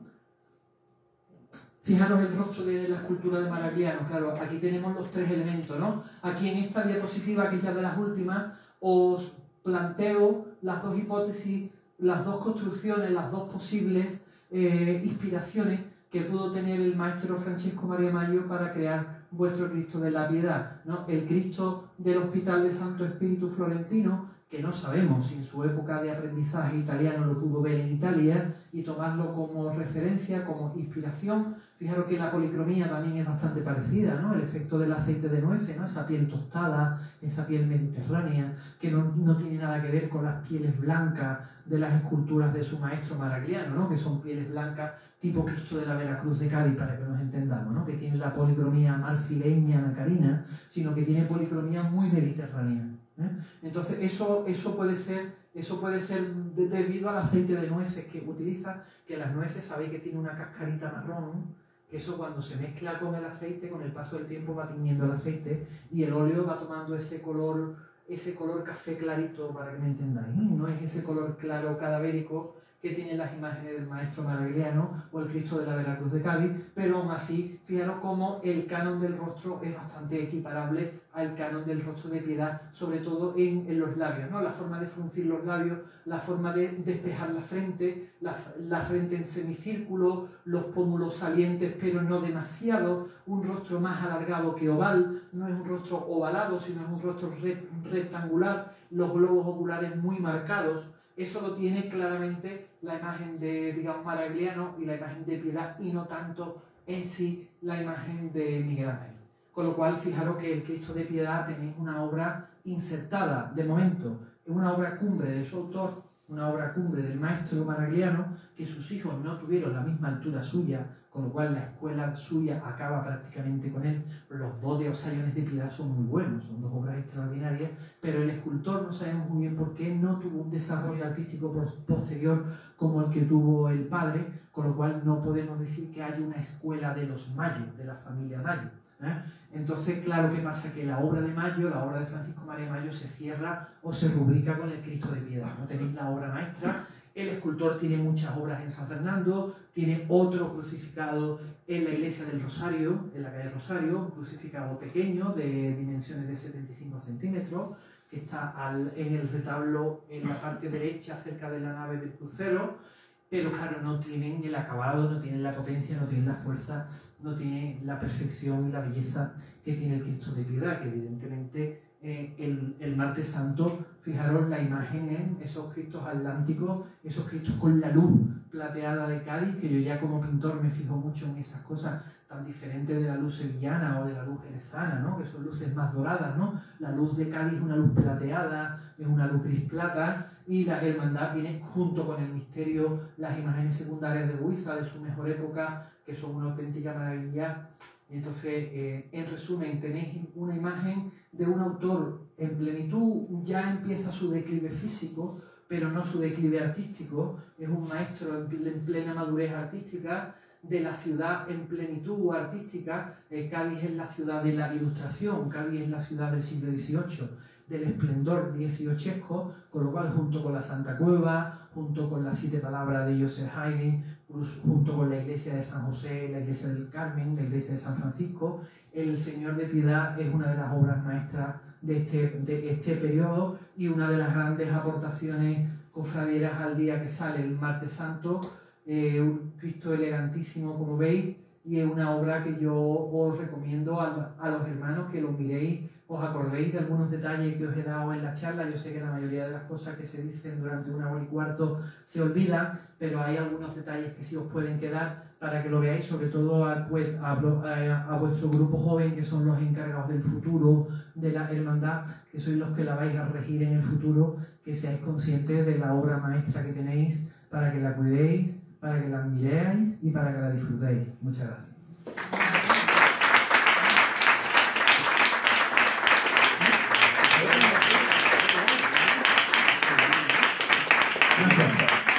Fijaros el rostro de la escultura de Maragliano. Claro, aquí tenemos los tres elementos, ¿no? Aquí en esta diapositiva, que es ya de las últimas, os planteo las dos hipótesis, las dos construcciones, las dos posibles inspiraciones que pudo tener el maestro Francesco Maria Maggio para crear vuestro Cristo de la Piedad, ¿no? El Cristo del Hospital de Santo Espíritu Florentino, que no sabemos si en su época de aprendizaje italiano lo pudo ver en Italia y tomarlo como referencia, como inspiración. Fijaros que la policromía también es bastante parecida, ¿no? El efecto del aceite de nueces, ¿no? Esa piel tostada, esa piel mediterránea, que no tiene nada que ver con las pieles blancas de las esculturas de su maestro Maragliano, ¿no? Que son pieles blancas tipo Cristo de la Veracruz de Cádiz, para que nos entendamos, ¿no? Que tiene la policromía marfileña, nacarina, sino que tiene policromía muy mediterránea. Entonces eso puede ser debido al aceite de nueces que utiliza, que las nueces sabéis que tiene una cascarita marrón, que eso cuando se mezcla con el aceite, con el paso del tiempo va tiñendo el aceite y el óleo va tomando ese color café clarito, para que me entendáis, ¿no? No es ese color claro cadavérico que tienen las imágenes del maestro Maragliano o el Cristo de la Veracruz de Cádiz, pero aún así, fijaros cómo el canon del rostro es bastante equiparable al canon del rostro de Piedad, sobre todo en los labios, ¿no? La forma de fruncir los labios, la forma de despejar la frente en semicírculo, los pómulos salientes pero no demasiado, un rostro más alargado que oval, no es un rostro ovalado, sino es un rostro rectangular, los globos oculares muy marcados. Eso lo tiene claramente la imagen de, digamos, Maragliano y la imagen de Piedad, y no tanto en sí la imagen de Miguel Ángel. Con lo cual, fijaros que el Cristo de Piedad tenéis una obra insertada, de momento, en una obra cumbre de su autor, una obra cumbre del maestro Maragliano, que sus hijos no tuvieron la misma altura suya, con lo cual la escuela suya acaba prácticamente con él. Los dos de Osayones de Piedad son muy buenos, son dos obras extraordinarias, pero el escultor no sabemos muy bien por qué no tuvo un desarrollo artístico posterior como el que tuvo el padre, con lo cual no podemos decir que haya una escuela de los Maggio, de la familia Maggio. Entonces, claro, ¿qué pasa? Que la obra de Maggio, la obra de Francisco Maria Maggio, se cierra o se rubrica con el Cristo de Piedad. No tenéis la obra maestra. El escultor tiene muchas obras en San Fernando, tiene otro crucificado en la iglesia del Rosario, en la calle Rosario, un crucificado pequeño de dimensiones de 75 centímetros, que está en el retablo en la parte derecha, cerca de la nave del crucero, pero claro, no tienen el acabado, no tienen la potencia, no tienen la fuerza, no tienen la perfección y la belleza que tiene el Cristo de Piedad, que evidentemente el martes santo, fijaros la imagen, esos Cristos atlánticos, esos Cristos con la luz plateada de Cádiz, que yo ya como pintor me fijo mucho en esas cosas tan diferentes de la luz sevillana o de la luz jerezana, ¿no? Que son luces más doradas, ¿no? La luz de Cádiz es una luz plateada, es una luz gris plata, y la hermandad tiene, junto con el misterio, las imágenes secundarias de Buiza, de su mejor época, que son una auténtica maravilla. Y entonces, en resumen, tenéis una imagen de un autor en plenitud, ya empieza su declive físico, pero no su declive artístico. Es un maestro en plena madurez artística, de la ciudad en plenitud artística. Cádiz es la ciudad de la Ilustración, Cádiz es la ciudad del siglo XVIII, del esplendor dieciochesco, con lo cual, junto con la Santa Cueva, junto con las 7 palabras de Joseph Haydn, junto con la iglesia de San José, la iglesia del Carmen, la iglesia de San Francisco, el Señor de Piedad es una de las obras maestras de este periodo, y una de las grandes aportaciones cofradieras al día que sale el martes santo. Un Cristo elegantísimo, como veis, y es una obra que yo os recomiendo a los hermanos que lo miréis, os acordéis de algunos detalles que os he dado en la charla. Yo sé que la mayoría de las cosas que se dicen durante 1 hora y cuarto se olvidan, pero hay algunos detalles que sí os pueden quedar para que lo veáis, sobre todo a vuestro grupo joven, que son los encargados del futuro de la hermandad, que sois los que la vais a regir en el futuro, que seáis conscientes de la obra maestra que tenéis, para que la cuidéis, para que la admiréis y para que la disfrutéis. Muchas gracias.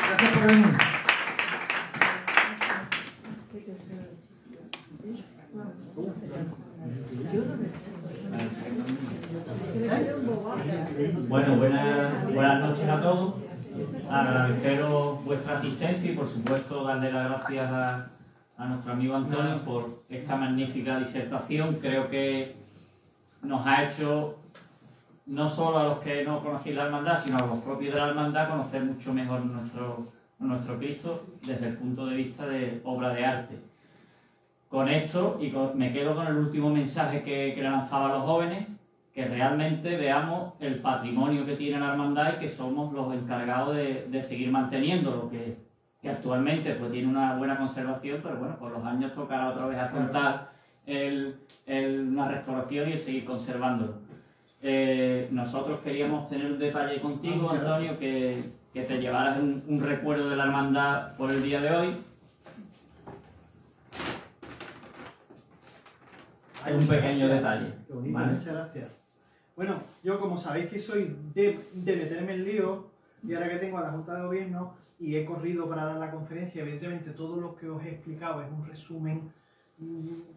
Gracias por venir. Bueno, buenas noches a todos. Agradeceros vuestra asistencia y por supuesto darle las gracias a nuestro amigo Antonio por esta magnífica disertación. Creo que nos ha hecho, no solo a los que no conocéis la hermandad, sino a los propios de la hermandad, conocer mucho mejor nuestro Cristo desde el punto de vista de obra de arte. Con esto, me quedo con el último mensaje que le lanzaba a los jóvenes, que realmente veamos el patrimonio que tiene la hermandad y que somos los encargados de seguir manteniéndolo, que actualmente pues tiene una buena conservación, pero bueno, por los años tocará otra vez afrontar una restauración y el seguir conservándolo. Nosotros queríamos tener un detalle contigo, Antonio, que te llevaras un recuerdo de la hermandad por el día de hoy. Hay un pequeño detalle. Qué bonito, ¿vale? Muchas gracias. Bueno, yo como sabéis que soy de meterme en lío, y ahora que tengo a la Junta de Gobierno y he corrido para dar la conferencia, evidentemente todo lo que os he explicado es un resumen,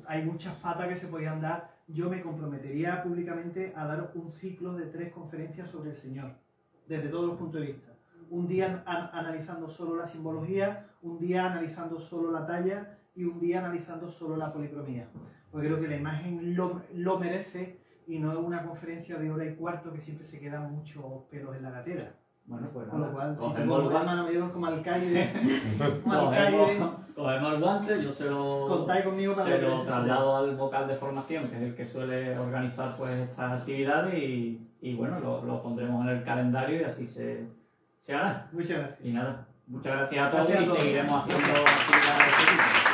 hay muchas patas que se podían dar. Yo me comprometería públicamente a dar un ciclo de 3 conferencias sobre el Señor, desde todos los puntos de vista. Un día analizando solo la simbología, un día analizando solo la talla y un día analizando solo la policromía. Porque creo que la imagen lo merece y no es una conferencia de hora y cuarto que siempre se quedan muchos pelos en la gatera. Bueno, pues Con lo cual, si cogemos tengo mano mayor como alcaide, cogemos el guante, yo se lo traslado al vocal de formación, que es el que suele organizar pues estas actividades y bueno, lo pondremos en el calendario y así se hará. Muchas gracias. Y nada, muchas gracias a todos y seguiremos haciendo actividades de este tipo.